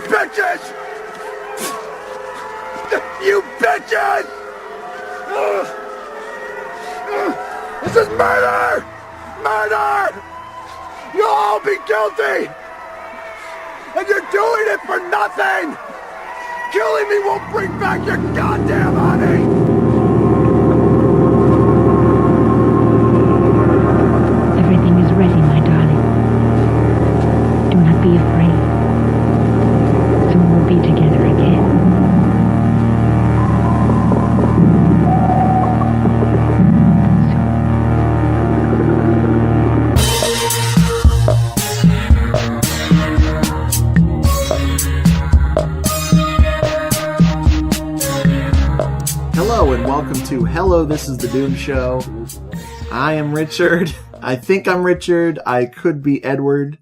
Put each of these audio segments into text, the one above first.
bitches! You bitches! This is murder! Murder! You'll all be guilty! And you're doing it for nothing! Killing me won't bring back your goddamn honey! Everything is ready, my darling. Do not be afraid. Soon we'll be together again. Hello and welcome to Hello, This is the Doom Show. I am Richard. I think I'm Richard. I could be Edward.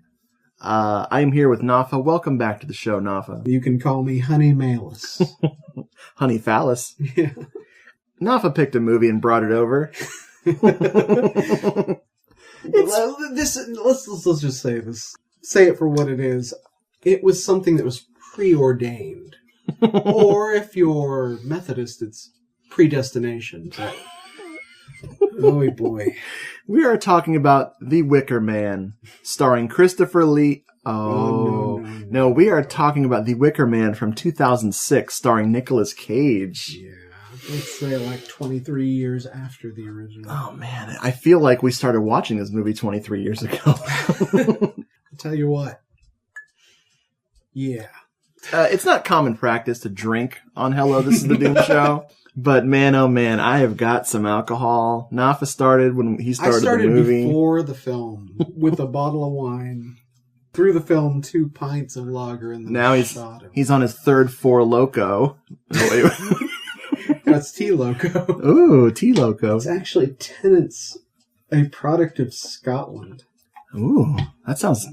I am here with Nafa. Welcome back to the show, Nafa. You can call me Honey Malus. Honey Phallus. Yeah. Nafa picked a movie and brought it over. Let's just say this. Say it for what it is. It was something that was preordained. Or if you're Methodist, it's predestination. Oh boy. We are talking about The Wicker Man, starring Christopher Lee. No, we are talking about The Wicker Man from 2006, starring Nicolas Cage. Yeah, let's say like 23 years after the original. Oh man, I feel like we started watching this movie 23 years ago. I'll tell you what. Yeah. It's not common practice to drink on Hello, This is the Doom Show. But man, oh man, I have got some alcohol. Nafa started when he started the movie. Before the film with a bottle of wine. Through the film, 2 pints of lager, and then now he's on his third Four Loko. That's Tea Loco. Ooh, Tea Loco. It's actually Tennant's, a product of Scotland. Ooh, that sounds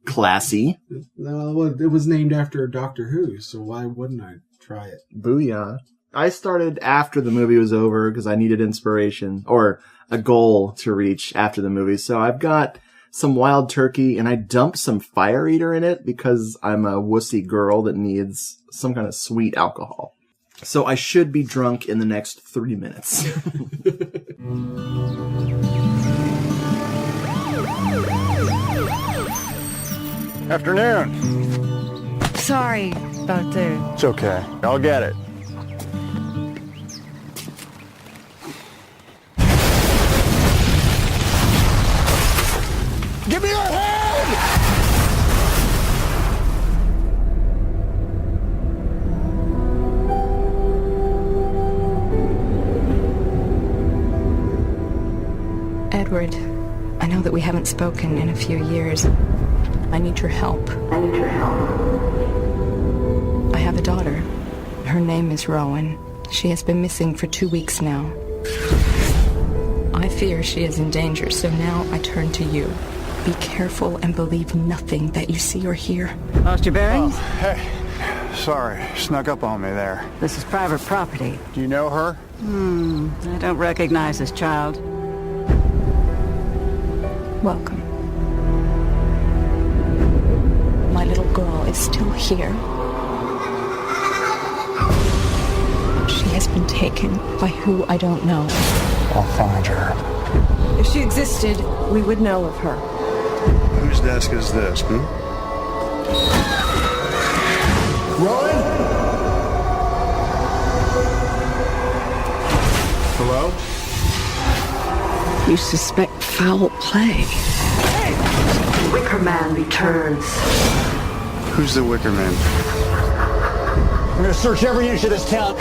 classy. No, it was named after Doctor Who, so why wouldn't I try it? Booyah. I started after the movie was over because I needed inspiration or a goal to reach after the movie. So I've got some wild turkey and I dumped some Fire Eater in it because I'm a wussy girl that needs some kind of sweet alcohol. So I should be drunk in the next 3 minutes. Afternoon. Sorry about the... It's okay. I'll get it. Give me your hand! Edward, I know that we haven't spoken in a few years. I need your help. I have a daughter. Her name is Rowan. She has been missing for 2 weeks now. I fear she is in danger, so now I turn to you. Be careful and believe nothing that you see or hear. Lost your bearings? Oh, hey. Sorry, snuck up on me there. This is private property. Do you know her? I don't recognize this child. Welcome. My little girl is still here. She has been taken by who I don't know. I'll find her. If she existed, we would know of her. Whose desk is this, Rowan? Hello? You suspect foul play. Wicker Man returns. Who's the Wicker Man? We're gonna search every inch of this town.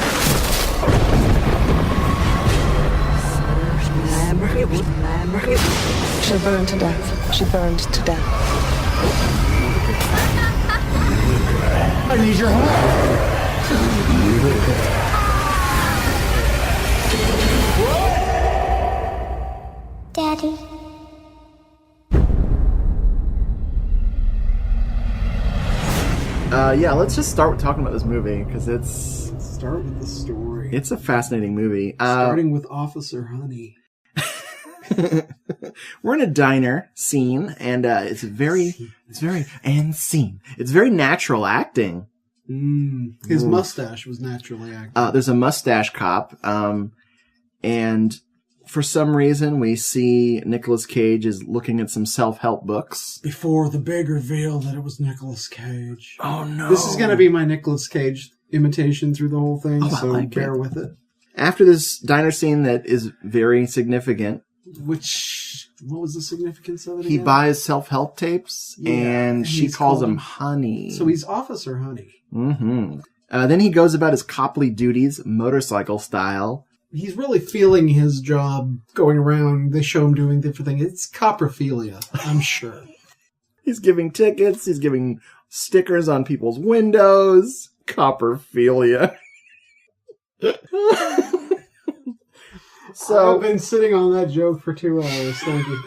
She burned to death. She burned to death. I need your help. Daddy. Yeah, let's just start with talking about this movie because Let's start with the story. it's a fascinating movie. Starting with Officer Honey. We're in a diner scene, and it's very natural acting. His mustache was naturally active. There's a mustache cop, and for some reason we see Nicolas Cage is looking at some self-help books. Before the big reveal that it was Nicolas Cage. Oh no. This is going to be my Nicolas Cage imitation through the whole thing, so like bear with it. After this diner scene that is very significant. What was the significance of it He again? buys self-help tapes, and she calls him Honey. So he's Officer Honey. Mm-hmm. Then he goes about his copley duties, motorcycle style. He's really feeling his job going around. They show him doing different things. It's coprophilia, I'm sure. He's giving tickets. He's giving stickers on people's windows. Coprophilia. So I've been sitting on that joke for 2 hours. Thank you.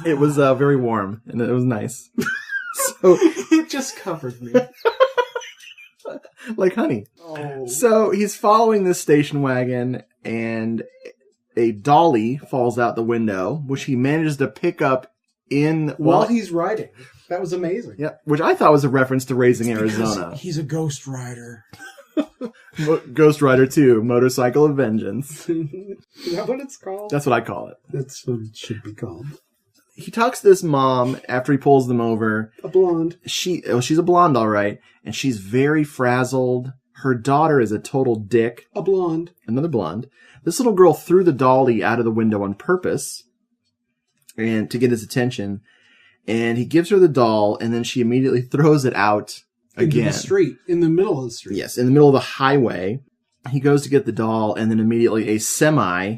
It was very warm, and it was nice. So it just covered me. Like honey. Oh. So he's following this station wagon, and a dolly falls out the window, which he manages to pick up while he's riding. That was amazing. Yeah, which I thought was a reference to Raising Arizona. He's a ghost rider. Ghost Rider 2, Motorcycle of Vengeance. Is that what it's called? That's what I call it. That's what it should be called. He talks to this mom after he pulls them over. A blonde. She's a blonde, all right, and she's very frazzled. Her daughter is a total dick. A blonde. Another blonde. This little girl threw the dolly out of the window on purpose and to get his attention. And he gives her the doll, and then she immediately throws it out again. Into the street. In the middle of the street. Yes, in the middle of the highway. He goes to get the doll, and then immediately a semi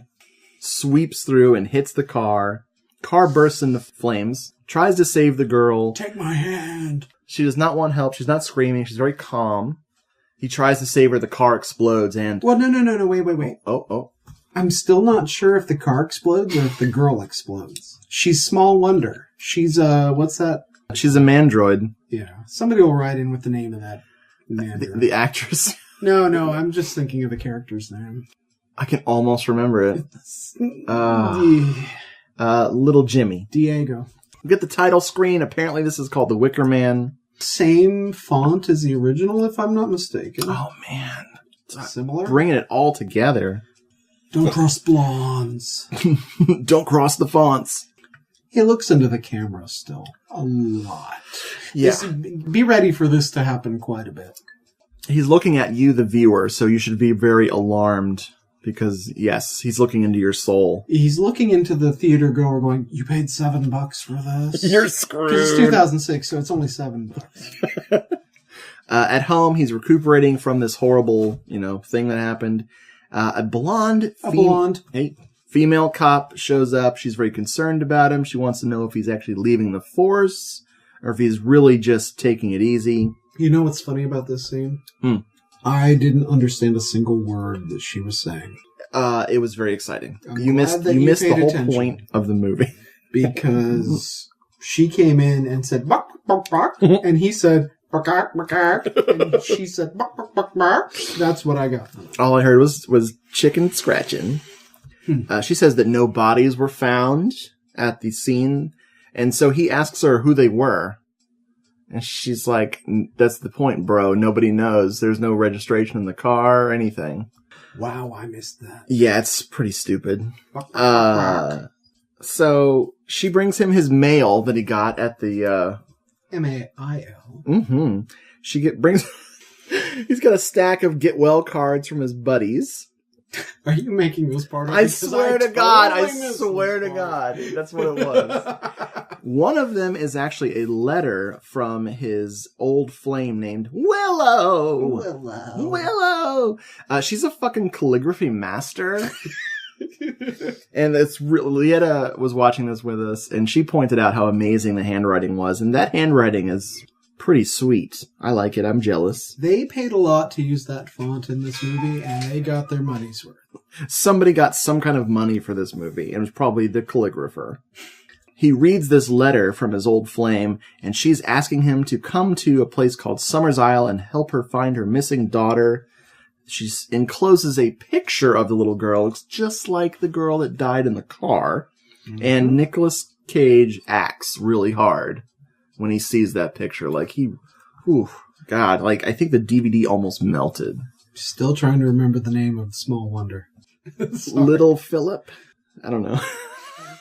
sweeps through and hits the car. Car bursts into flames. Tries to save the girl. Take my hand. She does not want help. She's not screaming. She's very calm. He tries to save her. The car explodes, and... Well, no. Wait. Oh. I'm still not sure if the car explodes or if the girl explodes. She's Small Wonder. She's, what's that? She's a mandroid. Yeah. Somebody will write in with the name of that mandroid. The actress. No, I'm just thinking of the character's name. I can almost remember it. Little Jimmy. Diego. We get the title screen. Apparently this is called The Wicker Man. Same font as the original, if I'm not mistaken. Oh, man. Similar? Bringing it all together. Don't cross blondes. Don't cross the fonts. He looks into the camera still. A lot. Yeah. Be ready for this to happen quite a bit. He's looking at you, the viewer, so you should be very alarmed. Because, yes, he's looking into your soul. He's looking into the theater goer going, you paid $7 for this? You're screwed. Because it's 2006, so it's only $7. At home, he's recuperating from this horrible, thing that happened. A blonde female cop shows up. She's very concerned about him. She wants to know if he's actually leaving the force or if he's really just taking it easy. You know what's funny about this scene? I didn't understand a single word that she was saying. It was very exciting. I'm You missed glad that the whole attention. point of the movie. Because she came in and said, "Buck, buck, buck," and he said, "Buck, buck, buck," and she said, "Buck, buck, buck, buck." That's what I got. All I heard was chicken scratching. She says that no bodies were found at the scene, and so he asks her who they were. And she's like, that's the point, bro. Nobody knows. There's no registration in the car or anything. Wow, I missed that. Yeah, it's pretty stupid. So she brings him his mail that he got at the... MAIL. Mm-hmm. Brings... He's got a stack of get well cards from his buddies. Are you making this part of it? I swear to God. Totally That's what it was. One of them is actually a letter from his old flame named Willow. She's a fucking calligraphy master. And Lieta was watching this with us, and she pointed out how amazing the handwriting was. And that handwriting is pretty sweet. I like it. I'm jealous. They paid a lot to use that font in this movie, and they got their money's worth. Somebody got some kind of money for this movie, and it was probably the calligrapher. He reads this letter from his old flame, and she's asking him to come to a place called Summer's Isle and help her find her missing daughter. She encloses a picture of the little girl. Looks just like the girl that died in the car. Mm-hmm. And Nicolas Cage acts really hard when he sees that picture. Like, he Whew, God, like, I think the DVD almost melted. Still trying to remember the name of Small Wonder. Little Philip? I don't know.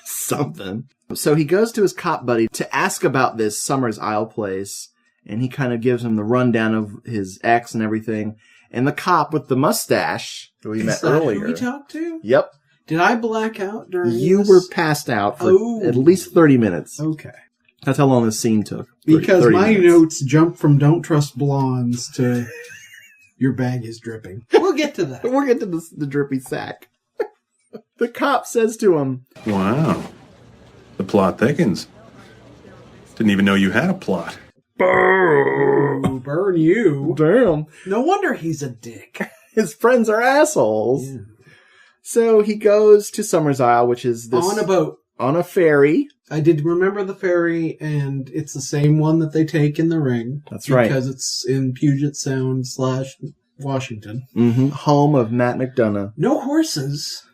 Something. So he goes to his cop buddy to ask about this Summers Isle place, and he kind of gives him the rundown of his ex and everything. And the cop with the mustache who we met earlier. Who we talked to? Yep. Did I black out during You this? were passed out for at least 30 minutes. Okay. That's how long this scene took. Because 30 my minutes. notes jump from Don't Trust Blondes to Your Bag is Dripping. We'll get to that. We'll get to the drippy sack. The cop says to him, Wow. The plot thickens. Didn't even know you had a plot. Ooh, burn you. damn, No wonder he's a dick. his friends are assholes. Yeah. So he goes to Summers Isle, which is this... On a boat. On a ferry. I did remember the ferry, and it's the same one that they take in The Ring. That's right. Because it's in Puget Sound / Washington. Mm-hmm. Home of Matt McDonough. No horses.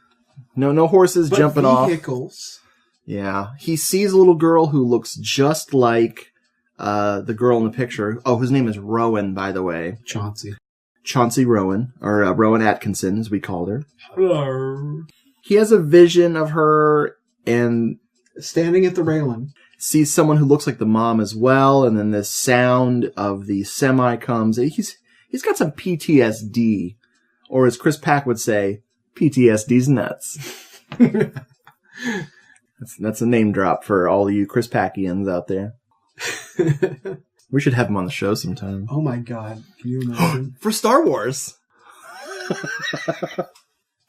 No horses but jumping off. vehicles. Yeah. He sees a little girl who looks just like the girl in the picture. Oh, his name is Rowan, by the way. Chauncey Rowan, or Rowan Atkinson, as we called her. Hello. He has a vision of her and... standing at the railing. Sees someone who looks like the mom as well, and then this sound of the semi comes. He's got some PTSD, or as Chris Pack would say, PTSD's nuts. That's a name drop for all you Chris Packians out there. We should have him on the show sometime. Oh my God. Can you imagine? For Star Wars.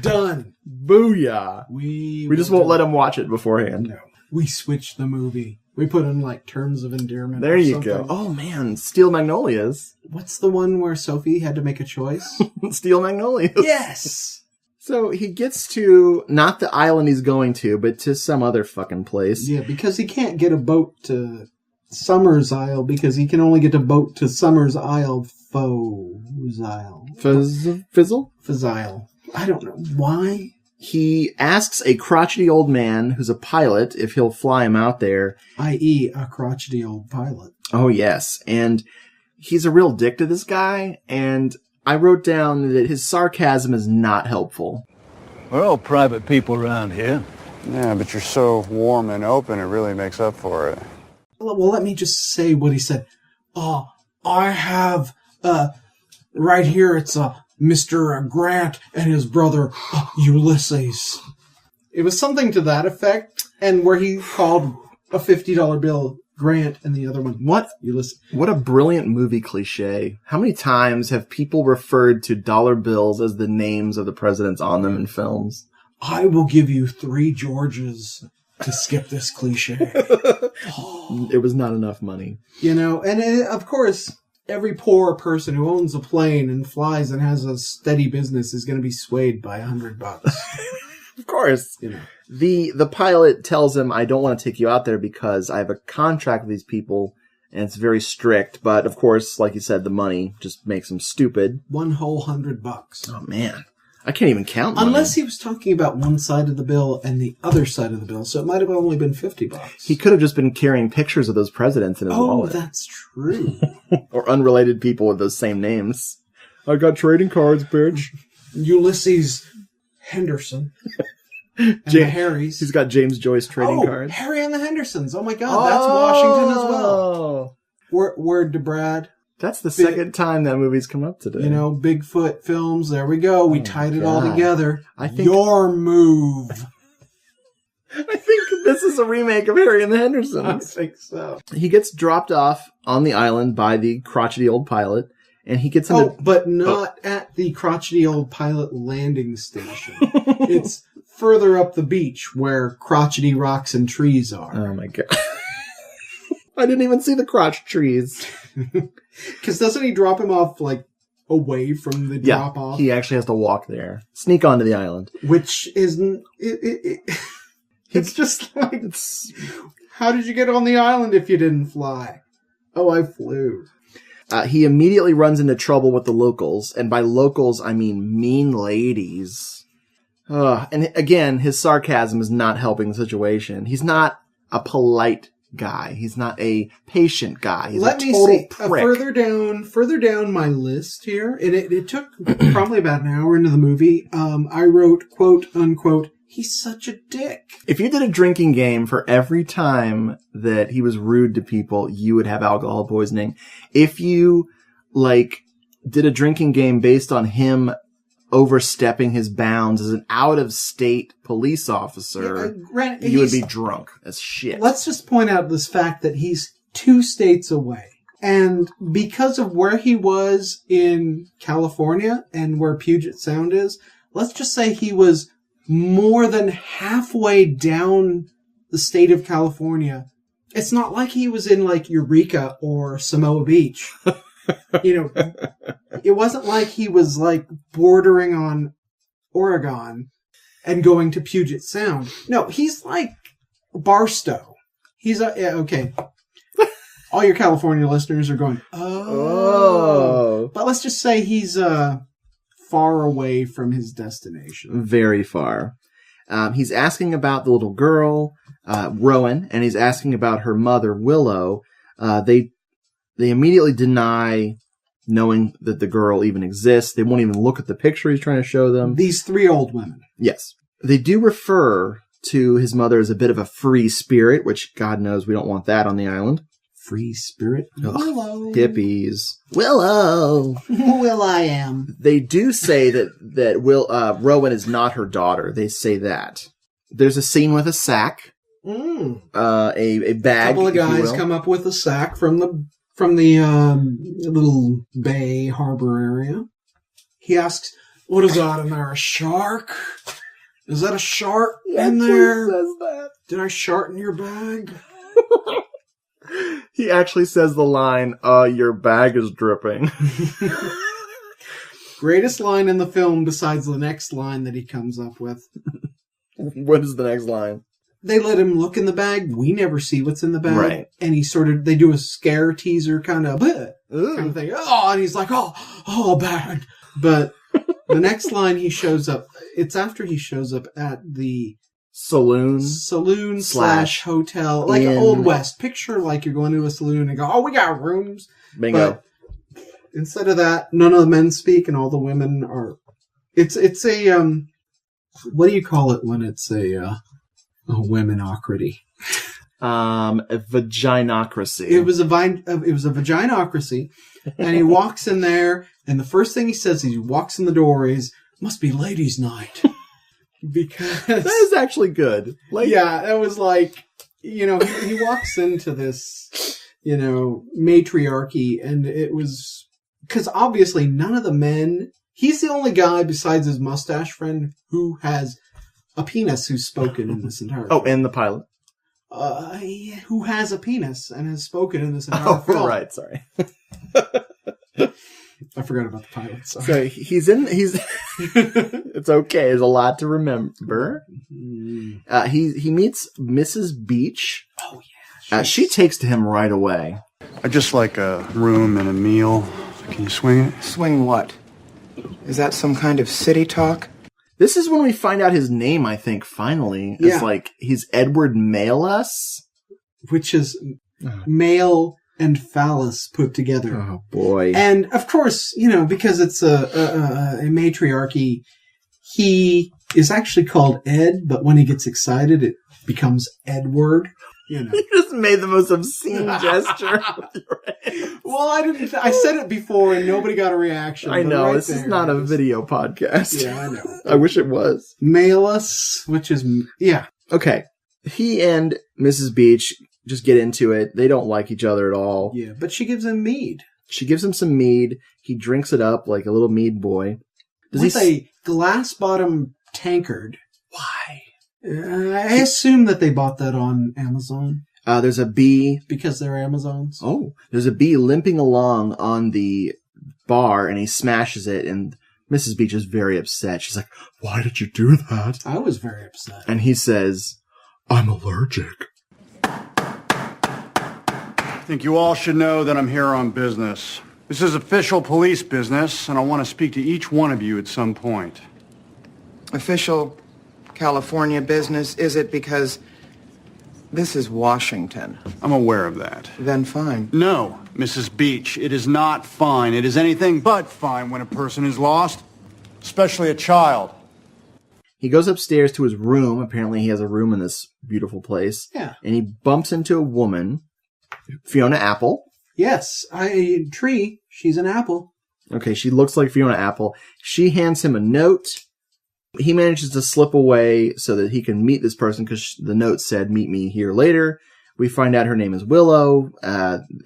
Done. Booyah. We just won't let him watch it beforehand. No. We switched the movie. We put in like terms of endearment. There or you something. go. Oh man, Steel Magnolias. What's the one where Sophie had to make a choice? Steel Magnolias. Yes! So he gets to, not the island he's going to, but to some other fucking place. Yeah, because he can't get a boat to Summers Isle because he can only get a boat to Summers Isle Foes Isle. Fizzle? Fizile. I don't know. Why? He asks a crotchety old man who's a pilot if he'll fly him out there. I.e. a crotchety old pilot. Oh, yes. And he's a real dick to this guy, and I wrote down that his sarcasm is not helpful. We're all private people around here. Yeah, but you're so warm and open, it really makes up for it. Well, let me just say what he said. I have, right here, it's Mr. Grant and his brother, Ulysses. It was something to that effect, and where he called a $50 bill Grant and the other one, Ulysses. What a brilliant movie cliche. How many times have people referred to dollar bills as the names of the presidents on them in films? I will give you 3 Georges to skip this cliche. It was not enough money. You know, and of course, every poor person who owns a plane and flies and has a steady business is going to be swayed by $100. Of course. You know. The pilot tells him, I don't want to take you out there because I have a contract with these people and it's very strict. But of course, like you said, the money just makes him stupid. One whole $100. Oh man. I can't even count money. Unless he was talking about one side of the bill and the other side of the bill, so it might have only been $50. He could have just been carrying pictures of those presidents in his wallet. Oh, that's true. Or unrelated people with those same names. I got trading cards, bitch. Ulysses Henderson. And the Harrys. He's got James Joyce trading cards. Harry and the Hendersons. Oh my God, that's Washington as well. Word to Brad. That's the second time that movie's come up today. You know, Bigfoot films. There we go. We tied it all together. I think your move. I think this is a remake of Harry and the Hendersons. I think so. He gets dropped off on the island by the crotchety old pilot, and he gets into... but not at the crotchety old pilot landing station. It's further up the beach where crotchety rocks and trees are. Oh my God. I didn't even see the crotch trees. Because doesn't he drop him off, like, away from the drop off? He actually has to walk there. Sneak onto the island. Which isn't... It's just like... How did you get on the island if you didn't fly? Oh, I flew. He immediately runs into trouble with the locals. And by locals, I mean mean ladies. And again, his sarcasm is not helping the situation. He's not a polite guy. He's not a patient guy. He's Let a me total see. prick. Further down my list here, and it took probably about an hour into the movie. I wrote, quote unquote, he's such a dick. If you did a drinking game for every time that he was rude to people, you would have alcohol poisoning. If you, did a drinking game based on him overstepping his bounds as an out-of-state police officer, you would be drunk as shit. Let's just point out this fact that he's 2 states away. And because of where he was in California and where Puget Sound is, let's just say he was more than halfway down the state of California. It's not like he was in Eureka or Samoa Beach. It wasn't like he was bordering on Oregon and going to Puget Sound. No, he's like Barstow. He's okay. All your California listeners are going, oh. But let's just say he's far away from his destination. Very far. He's asking about the little girl, Rowan, and he's asking about her mother, Willow. They immediately deny knowing that the girl even exists. They won't even look at the picture he's trying to show them. These 3 old women. Yes. They do refer to his mother as a bit of a free spirit, which God knows we don't want that on the island. Free spirit? Willow. Hippies. Willow. Will.I.am. They do say that Rowan is not her daughter. They say that. There's a scene with a sack. A bag. A couple of guys come up with a sack from the little bay harbor area. He asks, "What is that in there? A shark? Is that a shark in there? Says that. Did I shart in your bag?" He actually says the line, "Your bag is dripping." Greatest line in the film besides the next line that he comes up with. What is the next line? They let him look in the bag. We never see what's in the bag. Right. And they do a scare teaser kind of thing. Oh, and he's like, oh, bag. But the next line he shows up, it's after he shows up at the saloon slash hotel, like an Old West. Picture like you're going to a saloon and go, "Oh, we got rooms." Bingo. But instead of that, none of the men speak and all the women are. It's a what do you call it when it's a womenocracy? A vaginocracy. It was a vaginocracy, and he walks in there, and the first thing he says, he walks in the door is, "Must be ladies' night." Because that is actually good. That was he walks into this, matriarchy, and it was because obviously none of the men. He's the only guy besides his mustache friend who has a penis who's spoken in this entire. Oh, and the pilot. Who has a penis and has spoken in this entire film. Oh, right. Sorry. I forgot about the pilot. Sorry. So he's it's okay. There's a lot to remember. He meets Mrs. Beach. Oh, yeah. She takes to him right away. I'd just like a room and a meal. Can you swing it? Swing what? Is that some kind of city talk? This is when we find out his name, I think, finally. Yeah. It's he's Edward Malus. Which is male and phallus put together. Oh, boy. And, of course, because it's a matriarchy, he is actually called Ed, but when he gets excited, it becomes Edward. You just made the most obscene gesture. Well, I said it before and nobody got a reaction. I know, this is not a video podcast. Yeah, I know. I wish it was. Malus, which is, yeah. Okay. He and Mrs. Beach just get into it. They don't like each other at all. Yeah, but she gives him mead. She gives him some mead. He drinks it up like a little mead boy. With a glass-bottom tankard. Why? I assume that they bought that on Amazon. There's a bee. Because they're Amazons. Oh, there's a bee limping along on the bar, and he smashes it, and Mrs. Beach is very upset. She's like, "Why did you do that?" I was very upset. And he says, "I'm allergic." I think you all should know that I'm here on business. This is official police business, and I want to speak to each one of you at some point. Official California business, is it? Because This is Washington. I'm aware of that. Then fine. No, Mrs. Beach, it is not fine. It is anything but fine when a person is lost, especially a child. He goes upstairs to his room. Apparently he has a room in this beautiful place. Yeah. And he bumps into a woman, Fiona Apple. Yes, Tree. She's an apple. Okay, she looks like Fiona Apple. She hands him a note. He manages to slip away so that he can meet this person because the note said, meet me here later. We find out her name is Willow.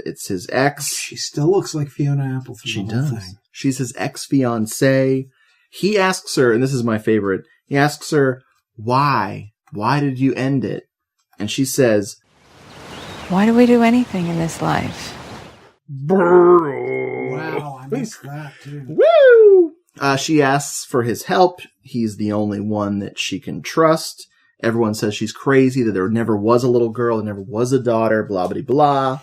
It's his ex. She still looks like Fiona Apple. She does. Thing. She's his ex-fiancée. He asks her, and this is my favorite, he asks her, why? Why did you end it? And she says, Why do we do anything in this life? Wow, I missed that too. Woo! She asks for his help. He's the only one that she can trust. Everyone says she's crazy, that there never was a little girl, there never was a daughter, blah, blah, blah.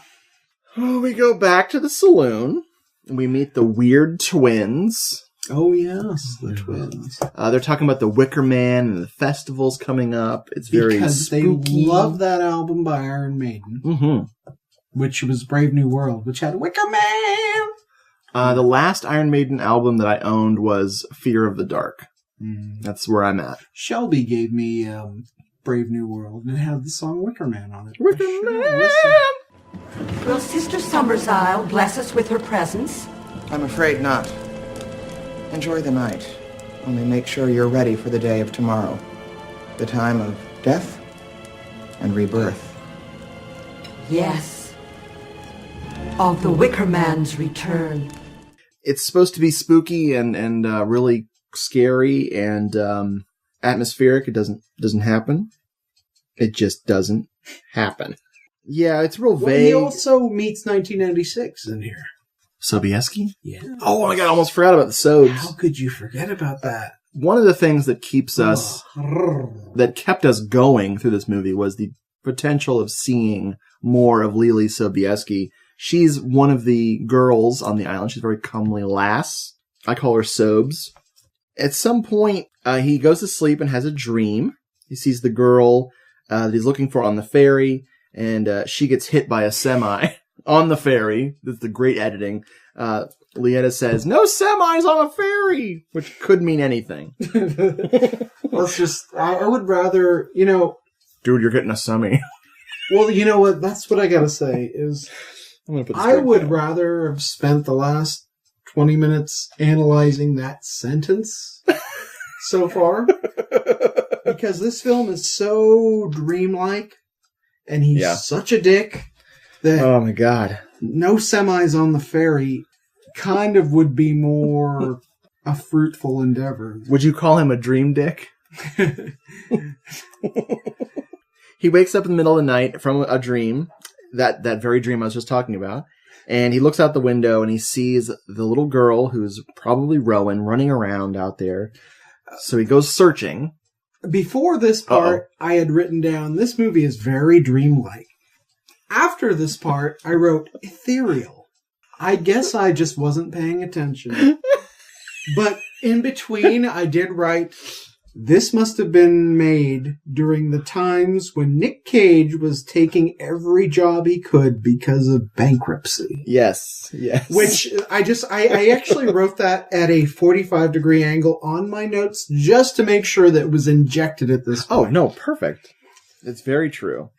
Oh, we go back to the saloon, and we meet the weird twins. Oh, yes, the twins. They're talking about the Wicker Man and the festivals coming up. It's very because spooky. They love that album by Iron Maiden, which was Brave New World, which had Wicker Man. The last Iron Maiden album that I owned was Fear of the Dark. That's where I'm at. Shelby gave me Brave New World, and it had the song Wicker Man on it. Wicker Man! Will Sister Summersisle bless us with her presence? I'm afraid not. Enjoy the night. Only make sure you're ready for the day of tomorrow. The time of death and rebirth. Yes. Of the Wicker Man's return. It's supposed to be spooky and really scary and atmospheric. It doesn't happen. It just doesn't happen. Yeah, it's real vague. He also meets 1996 in here. Sobieski? Yeah. Oh my god, I almost forgot about the Sobes. How could you forget about that? One of the things that keeps us, that kept us going through this movie was the potential of seeing more of Lily Sobieski. She's one of the girls on the island. She's a very comely lass. I call her Sobes. At some point, he goes to sleep and has a dream. He sees the girl that he's looking for on the ferry, and she gets hit by a semi on the ferry. This is the great editing. Leetta says, "No semis on a ferry," which could mean anything. Let's just, I would rather, Dude, you're getting a semi. Well, you know what? That's what I gotta say is, I would rather have spent the last 20 minutes analyzing that sentence so far. Because this film is so dreamlike, and he's such a dick that oh my god, no semis on the ferry kind of would be more a fruitful endeavor. Would you call him a dream dick? He wakes up in the middle of the night from a dream, that very dream I was just talking about, and he looks out the window and he sees the little girl, who's probably Rowan, running around out there. So he goes searching. Before this part, I had written down, this movie is very dreamlike. After this part, I wrote ethereal. I guess I just wasn't paying attention. But in between, I did write, this must have been made during the times when Nick Cage was taking every job he could because of bankruptcy. Yes. Which I actually wrote that at a 45-degree angle on my notes just to make sure that it was injected at this point. Oh, no, perfect. It's very true.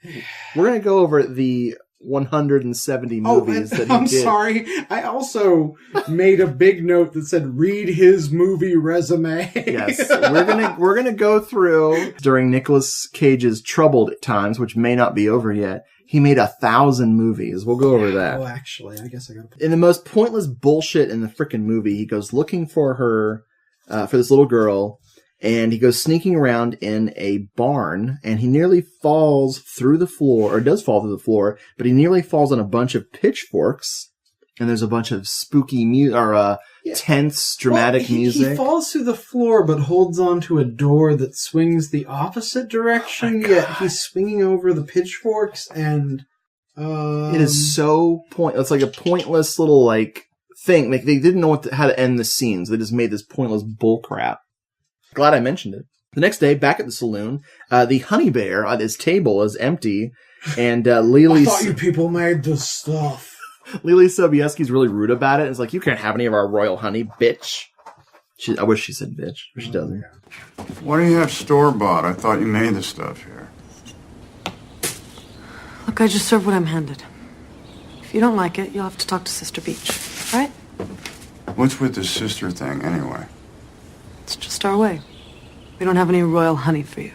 We're going to go over the 170 movies that he I'm did. sorry. I also made a big note that said, read his movie resume. Yes. We're gonna go through during Nicolas Cage's troubled times, which may not be over yet. He made 1,000 movies. We'll go over that. Oh, actually, I guess I gotta... In the most pointless bullshit in the frickin' movie, he goes looking for her, for this little girl, and he goes sneaking around in a barn, and he nearly falls through the floor, or does fall through the floor, but he nearly falls on a bunch of pitchforks, and there's a bunch of spooky tense, dramatic music. He falls through the floor, but holds on to a door that swings the opposite direction, yet he's swinging over the pitchforks, and... it is so it's like a pointless little, thing. Like, they didn't know how to end the scenes. They just made this pointless bullcrap. Glad I mentioned it. The next day, back at the saloon, the honey bear on his table is empty, And I Lily... thought you people made this stuff. Lily Sobieski's really rude about it. It's like, you can't have any of our royal honey, bitch. I wish she said bitch, but she doesn't. Why do you have store-bought? I thought you made the stuff here. Look, I just serve what I'm handed. If you don't like it, you'll have to talk to Sister Beach, right? What's with this sister thing, anyway? It's just our way. We don't have any royal honey for you.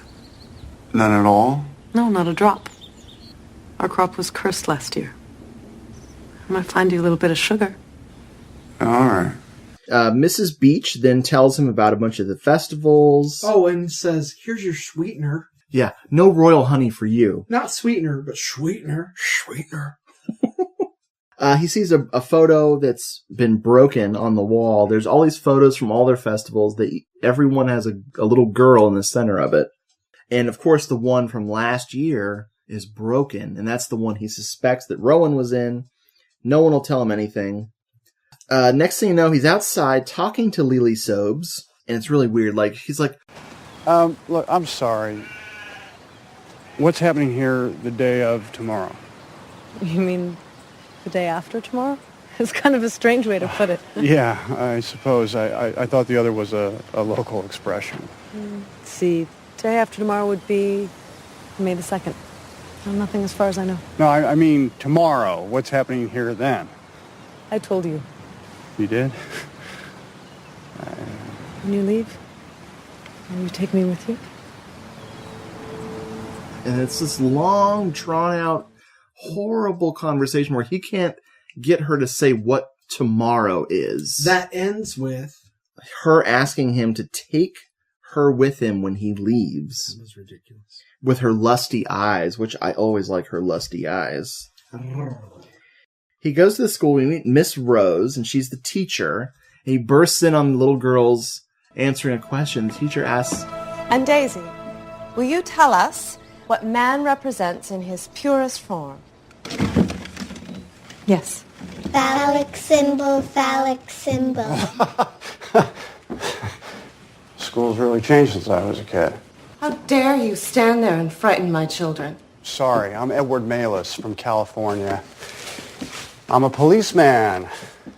None at all? No, not a drop. Our crop was cursed last year. I might find you a little bit of sugar. All right. Mrs. Beach then tells him about a bunch of the festivals. Oh, and says, here's your sweetener. Yeah, no royal honey for you. Not sweetener, but sweetener. Sweetener. He sees a photo that's been broken on the wall. There's all these photos from all their festivals. Everyone has a little girl in the center of it. And, of course, the one from last year is broken. And that's the one he suspects that Rowan was in. No one will tell him anything. Next thing you know, he's outside talking to Lily Sobes. And it's really weird. Like, he's like... Look, I'm sorry. What's happening here the day of tomorrow? You mean the day after tomorrow? It's kind of a strange way to put it. Yeah, I suppose. I thought the other was a local expression. Let's see, day after tomorrow would be May the 2nd. No, nothing as far as I know. No, I mean tomorrow. What's happening here then? I told you. You did? When you leave, will you take me with you? And it's this long, drawn-out, horrible conversation where he can't get her to say what tomorrow is. That ends with... her asking him to take her with him when he leaves. That was ridiculous. With her lusty eyes, which I always like her lusty eyes. He goes to the school. We meet Miss Rose, and she's the teacher. And he bursts in on the little girls answering a question. The teacher asks... And Daisy, will you tell us what man represents in his purest form? Yes. Phallic symbol, phallic symbol. School's really changed since I was a kid. How dare you stand there and frighten my children? Sorry, I'm Edward Malis from California. I'm a policeman.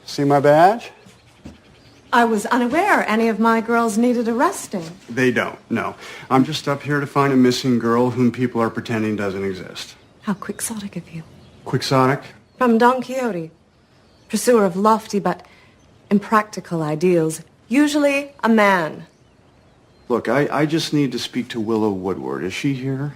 See my badge? I was unaware any of my girls needed arresting. They don't, no. I'm just up here to find a missing girl whom people are pretending doesn't exist. How quixotic of you. Quixotic? From Don Quixote, pursuer of lofty but impractical ideals, usually a man. Look, I just need to speak to Willow Woodward. Is she here?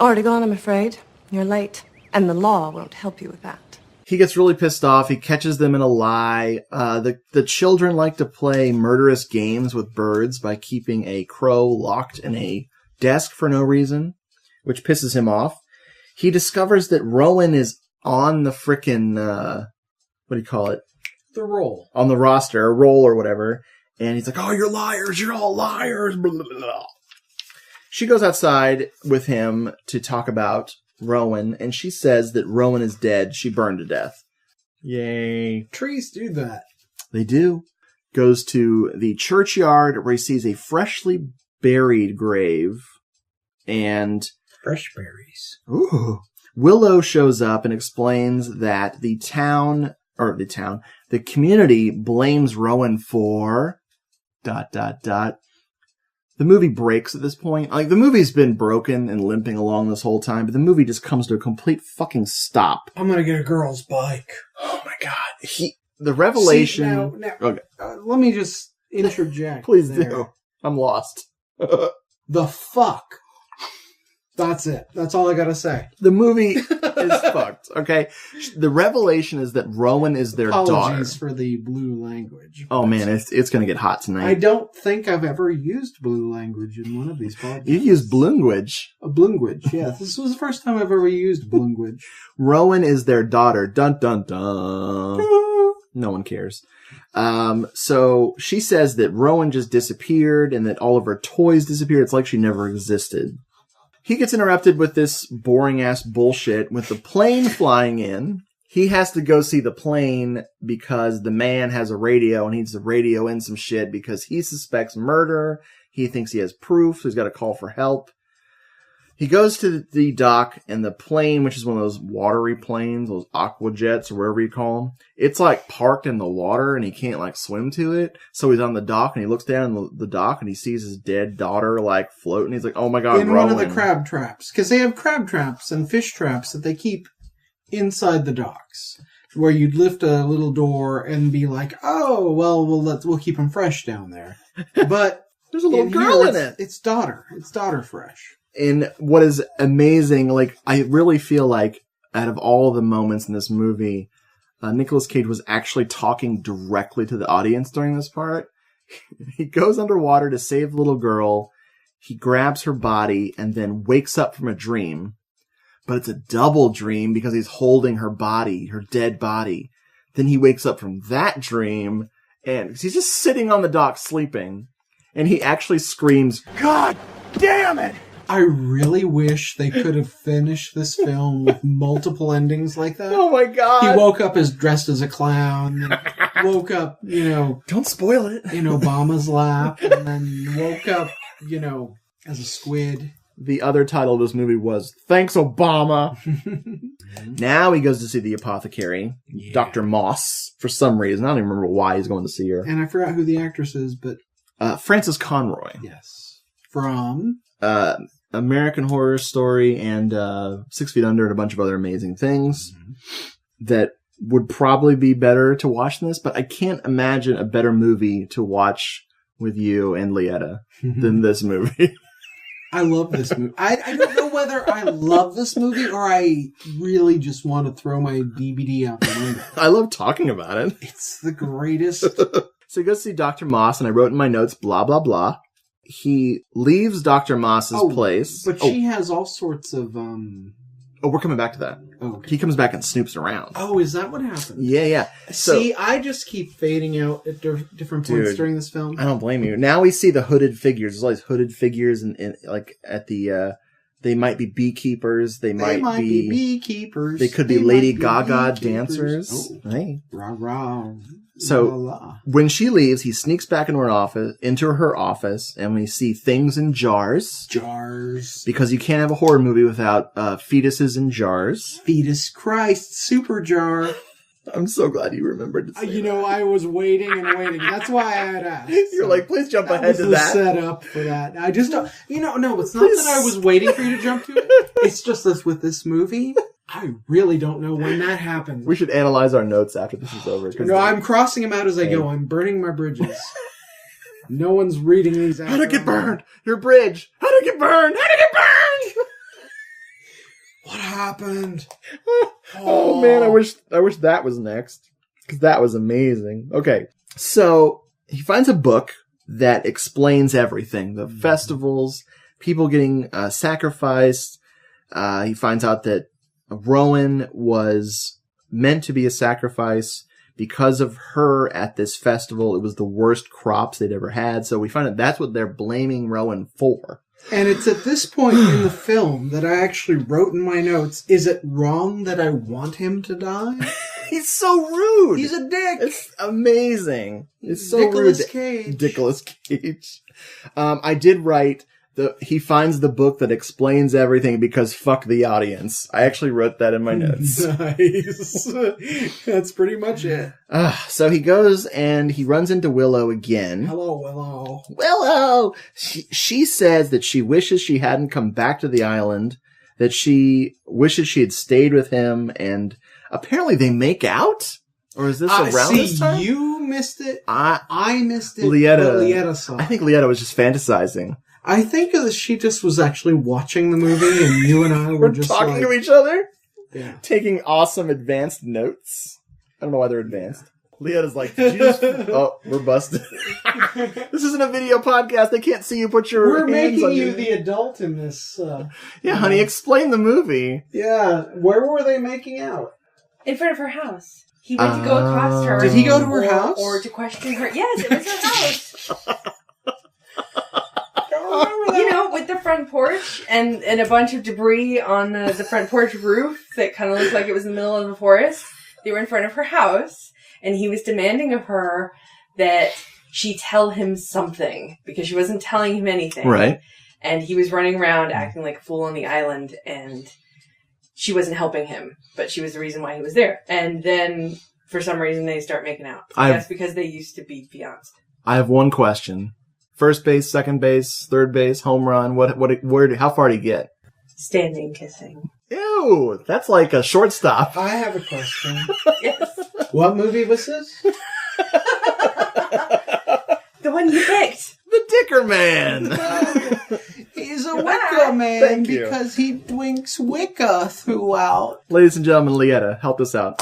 Already gone, I'm afraid. You're late, and the law won't help you with that. He gets really pissed off. He catches them in a lie. The children like to play murderous games with birds by keeping a crow locked in a desk for no reason, which pisses him off. He discovers that Rowan is on the frickin', what do you call it? The roll. On the roster, a roll or whatever. And he's like, oh, you're liars. You're all liars. Blah, blah, blah. She goes outside with him to talk about Rowan, and she says that Rowan is dead. She burned to death. Yay. Trees do that. They do. Goes to the churchyard where he sees a freshly buried grave. And... fresh berries. Ooh. Willow shows up and explains that the community blames Rowan for... ... The movie breaks at this point. Like, the movie's been broken and limping along this whole time, but the movie just comes to a complete fucking stop. I'm gonna get a girl's bike. Oh my god. The revelation... See, now, okay. Let me just interject. Please there. do. I'm lost. The fuck? That's it. That's all I gotta say. The movie is fucked, okay? The revelation is that Rowan is their daughter. Apologies for the blue language. Oh man, it's gonna get hot tonight. I don't think I've ever used blue language in one of these podcasts. You used blungwage. A blungwage, yeah. This was the first time I've ever used blungwage. Rowan is their daughter. Dun dun dun. No one cares. So she says that Rowan just disappeared and that all of her toys disappeared. It's like she never existed. He gets interrupted with this boring-ass bullshit with the plane flying in. He has to go see the plane because the man has a radio and he needs to radio in some shit because he suspects murder. He thinks he has proof, so he's got to call for help. He goes to the dock, and the plane, which is one of those watery planes, those aqua jets or wherever you call them, it's like parked in the water, and he can't like swim to it. So he's on the dock, and he looks down on the dock, and he sees his dead daughter like floating. He's like, "Oh my god!" In Rowan. one of the crab traps, because they have crab traps and fish traps that they keep inside the docks, where you'd lift a little door and be like, "Oh, well, we'll keep them fresh down there." But there's a little girl in it. It's daughter fresh. And what is amazing, like, I really feel like out of all the moments in this movie, Nicolas Cage was actually talking directly to the audience during this part. He goes underwater to save the little girl. He grabs her body and then wakes up from a dream. But it's a double dream because he's holding her body, her dead body. Then he wakes up from that dream and he's just sitting on the dock sleeping. And he actually screams, "God damn it!" I really wish they could have finished this film with multiple endings like that. Oh my god! He woke up dressed as a clown, and woke up, don't spoil it, in Obama's lap, and then woke up, as a squid. The other title of this movie was "Thanks, Obama." Now he goes to see the apothecary, Dr. Moss, for some reason. I don't even remember why he's going to see her. And I forgot who the actress is, but Frances Conroy. Yes, from American Horror Story and 6 Feet Under and a bunch of other amazing things that would probably be better to watch than this, but I can't imagine a better movie to watch with you and Lietta than this movie. I love this movie. I don't know whether I love this movie or I really just want to throw my DVD out the window. I love talking about it. It's the greatest. So he goes to see Dr. Moss, and I wrote in my notes, blah, blah, blah. He leaves Dr. Moss's place. But she has all sorts of... Oh, we're coming back to that. Oh, okay. He comes back and snoops around. Oh, is that what happened? Yeah. So, see, I just keep fading out at different points during this film. I don't blame you. Now we see the hooded figures. There's all these hooded figures, and like at the... they might be beekeepers. They might be beekeepers. They could be Lady Gaga dancers. Oh. Hey. Rah, rah. So when she leaves, he sneaks back into her office, and we see things in jars. Jars. Because you can't have a horror movie without fetuses in jars. Fetus Christ, super jar. I'm so glad you remembered to say that. I was waiting and waiting. That's why I had asked. You're like, please jump ahead to that. That was the setup for that. I just don't... no, it's not that I was waiting for you to jump to it. It's just this with this movie... I really don't know when that happened. We should analyze our notes after this is over. No, I'm crossing them out as I go. I'm burning my bridges. No one's reading these out. How'd it get burned? Your bridge. How'd it get burned? How'd it get burned? What happened? Oh man, I wish that was next. Because that was amazing. Okay, so he finds a book that explains everything. The festivals, people getting sacrificed. He finds out that Rowan was meant to be a sacrifice because of her at this festival. It was the worst crops they'd ever had. So we find out that's what they're blaming Rowan for. And it's at this point in the film that I actually wrote in my notes, is it wrong that I want him to die? He's so rude. He's a dick. It's amazing. It's so Nicolas rude. Cage. Nicolas Cage. I did write... he finds the book that explains everything because fuck the audience. I actually wrote that in my notes. Nice. That's pretty much it. So he goes and he runs into Willow again. Hello, Willow. Willow! She says that she wishes she hadn't come back to the island, that she wishes she had stayed with him, and apparently they make out? Or is this around this time? You missed it. I missed it. Lietta saw it. I think Lietta was just fantasizing. I think that she just was actually watching the movie, and you and I were just talking to each other, taking awesome advanced notes. I don't know why they're advanced. Lietta's like, did you just... Oh, we're busted. This isn't a video podcast. They can't see you put your We're hands making on you the adult in this. Yeah, honey, explain the movie. Yeah, where were they making out? In front of her house. He went to go accost her. Did he go to her house? Or to question her. Yes, it was her house. With the front porch and a bunch of debris on the front porch roof that kind of looked like it was in the middle of the forest. They were in front of her house, and he was demanding of her that she tell him something because she wasn't telling him anything. Right. And he was running around acting like a fool on the island, and she wasn't helping him, but she was the reason why he was there. And then, for some reason, they start making out. That's because they used to be fianced. I have one question. First base, second base, third base, home run. How far did he get? Standing kissing. Ew, that's like a shortstop. I have a question. Yes. What movie was this? The one you picked. The Dicker Man. He's a Wicker Man because he drinks Wicca throughout. Ladies and gentlemen, Lietta, help us out.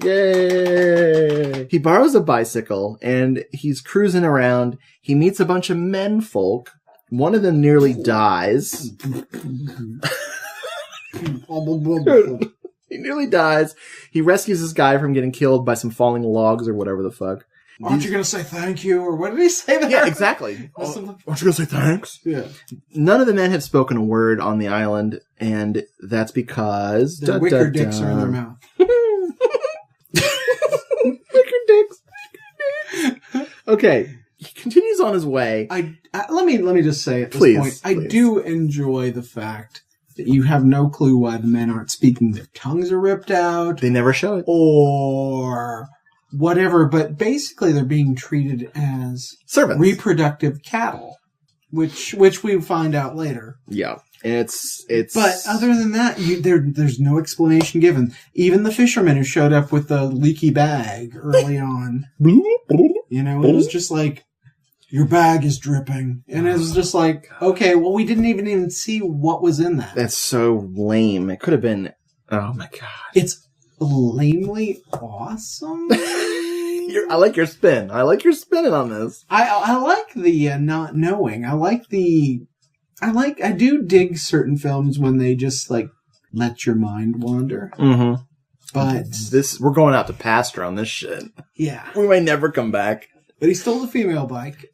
Yay! He borrows a bicycle and he's cruising around. He meets a bunch of men folk. One of them nearly dies. He nearly dies. He rescues this guy from getting killed by some falling logs or whatever the fuck. Aren't you going to say thank you? Or what did he say there? Yeah, exactly. Aren't you going to say thanks? Yeah. None of the men have spoken a word on the island, and that's because... Their wicker dicks are in their mouth. Wicker dicks. Okay. He continues on his way. Let me just say at this point, I do enjoy the fact that you have no clue why the men aren't speaking. Their tongues are ripped out. They never show it. Or whatever, but basically they're being treated as servants, reproductive cattle, which we find out later. Yeah, it's. But other than that, there's no explanation given. Even the fisherman who showed up with the leaky bag early on, it was just like, your bag is dripping, and it was just like, okay, well, we didn't even see what was in that. That's so lame. It could have been. Oh my god, it's lamely awesome. I like your spin. I like your spinning on this. I like the not knowing. I do dig certain films when they just like let your mind wander. Mm-hmm. But we're going out to pasture on this shit. Yeah, we may never come back. But he stole the female bike.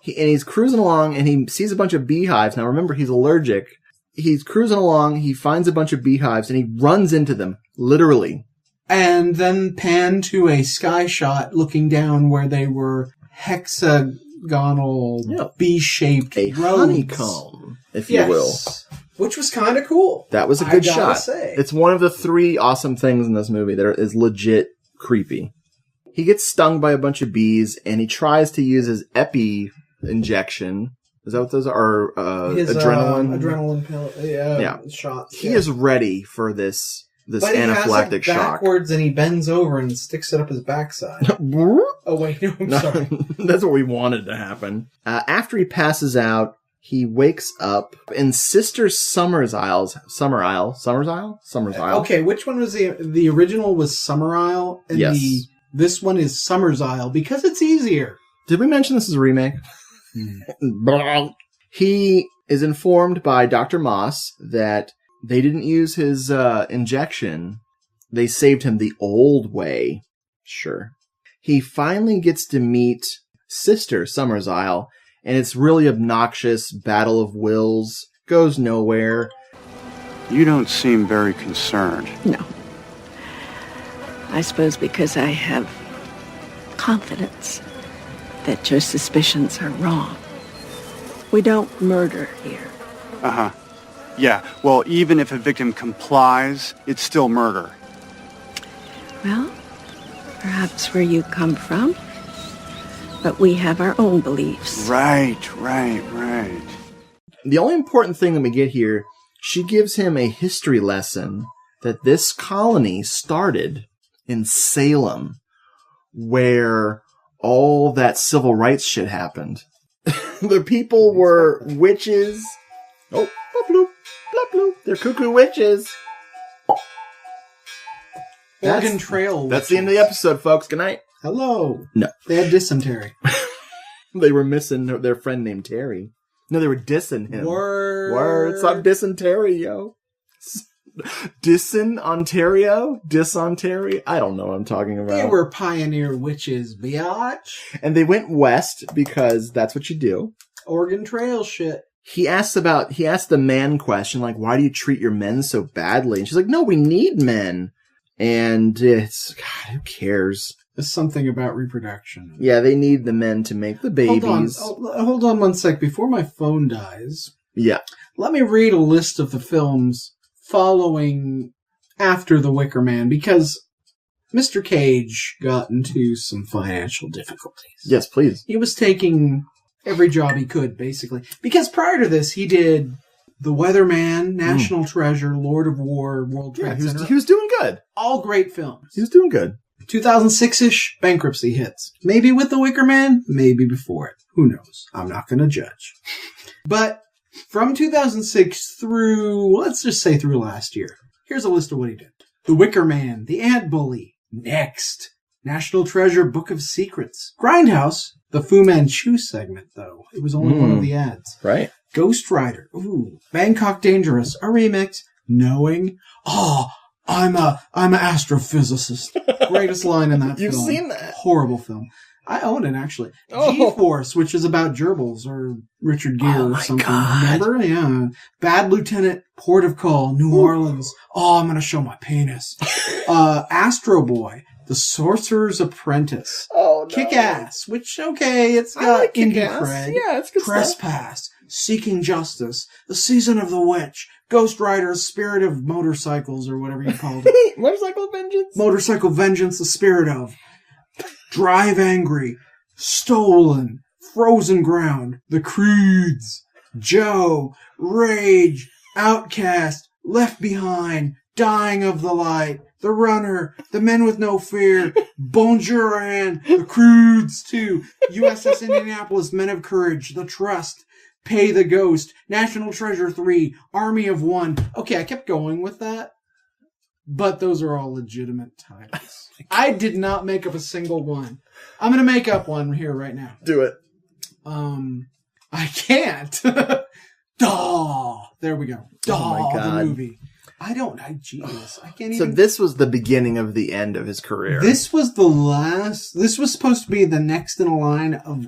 And he's cruising along, and he sees a bunch of beehives. Now remember, he's allergic. He's cruising along, he finds a bunch of beehives, and he runs into them, literally. And then pan to a sky shot looking down where they were hexagonal, bee-shaped roads. Honeycomb, if you will. Which was kind of cool. That was a good shot. Say. It's one of the 3 awesome things in this movie that is legit creepy. He gets stung by a bunch of bees, and he tries to use his epi injection. Is that what those are? His, adrenaline? Adrenaline pill. Yeah. Shots. He is ready for this anaphylactic shock. Backwards, and he bends over and sticks it up his backside. Oh, wait. No, I'm sorry. That's what we wanted to happen. After he passes out, he wakes up in Sister Summer Isle. Okay, which one was the original was Summer Isle? And yes. This one is Summer's Isle because it's easier. Did we mention this is a remake? He is informed by Dr. Moss that they didn't use his injection. They saved him the old way. Sure. He finally gets to meet Sister Summer's Isle, and it's really obnoxious battle of wills. Goes nowhere. You don't seem very concerned. No. I suppose because I have confidence that your suspicions are wrong. We don't murder here. Uh-huh. Yeah, well, even if a victim complies, it's still murder. Well, perhaps where you come from, but we have our own beliefs. Right. The only important thing that we get here, she gives him a history lesson that this colony started in Salem, where all that civil rights shit happened. The people were witches. Oh, blah, bloop, blah, bloop. They're cuckoo witches. Oregon Trail. That's the end of the episode, folks. Good night. Hello. No. They had dysentery. They were missing their friend named Terry. No, they were dissing him. Word. Stop dissing Terry, yo. Ontario? I don't know what I'm talking about. They were pioneer witches, biatch. And they went west because that's what you do. Oregon Trail shit. He asked the man question, like, why do you treat your men so badly? And she's like, no, we need men. And it's, God, who cares? There's something about reproduction. Yeah, they need the men to make the babies. Hold on 1 sec. Before my phone dies, yeah, let me read a list of the films following after The Wicker Man, because Mr. Cage got into some financial difficulties. Yes, please. He was taking every job he could, basically. Because prior to this, he did The Weatherman, National Treasure, Lord of War, World Trade Center. He was doing good. All great films. He was doing good. 2006-ish, bankruptcy hits. Maybe with The Wicker Man, maybe before it. Who knows? I'm not going to judge. But from 2006 through, let's just say through last year, here's a list of what he did. The Wicker Man, The Ant Bully, Next, National Treasure, Book of Secrets, Grindhouse, the Fu Manchu segment, though. It was only one of the ads. Right. Ghost Rider, Bangkok Dangerous, a remix, Knowing, I'm an astrophysicist. Greatest line in that film. You've seen that? Horrible film. I own it, actually. G-Force, which is about gerbils, or Richard Gere or something. God. Remember? Yeah. Bad Lieutenant, Port of Call, New Orleans. I'm going to show my penis. Astro Boy, The Sorcerer's Apprentice. Oh, no. Kick-Ass, which, okay, it's got indie Kick-Ass. cred. Yeah, it's good Trespass, Seeking Justice, The Season of the Witch, Ghost Rider, Spirit of Motorcycles, or whatever you called it. Motorcycle Vengeance? Motorcycle Vengeance, The Spirit of. Drive Angry, Stolen, Frozen Ground, The Creeds, Joe, Rage, Outcast, Left Behind, Dying of the Light, The Runner, The Men with No Fear, Bonjour, The Creeds 2, USS Indianapolis, Men of Courage, The Trust, Pay the Ghost, National Treasure 3, Army of One. Okay, I kept going with that, but those are all legitimate titles. I did not make up a single one. I'm going to make up one here right now. Do it. I can't. Daw. There we go. Daw, the movie. Jesus, I can't even. So this was the beginning of the end of his career. This was this was supposed to be the next in a line of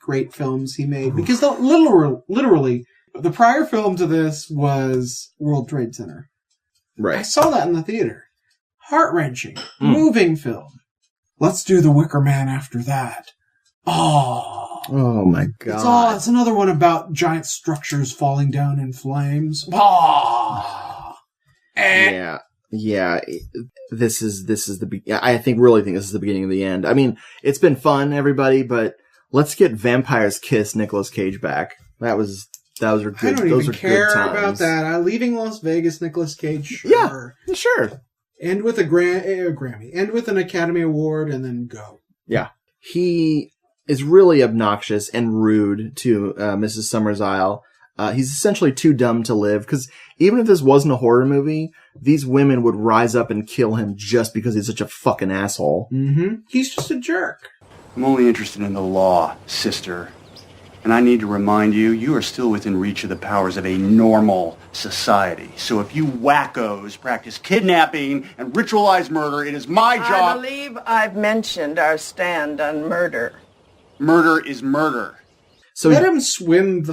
great films he made. Because literally, the prior film to this was World Trade Center. Right. I saw that in the theater. Heart-wrenching. Moving film. Let's do The Wicker Man after that. Oh my God. It's another one about giant structures falling down in flames. Yeah. This is I really think this is the beginning of the end. I mean, it's been fun, everybody, but let's get Vampire's Kiss Nicolas Cage back. Those are good. I don't those even are care good times. about that. Leaving Las Vegas, Nicolas Cage. Sure. Yeah, sure. And with a Grammy, and with an Academy Award, and then go. Yeah, he is really obnoxious and rude to Mrs. Summer's Isle. He's essentially too dumb to live, because even if this wasn't a horror movie, these women would rise up and kill him just because he's such a fucking asshole. Mm-hmm. He's just a jerk. I'm only interested in the law, sister. And I need to remind you, you are still within reach of the powers of a normal society. So if you wackos practice kidnapping and ritualized murder, it is my job... I believe I've mentioned our stand on murder. Murder is murder. So let him swim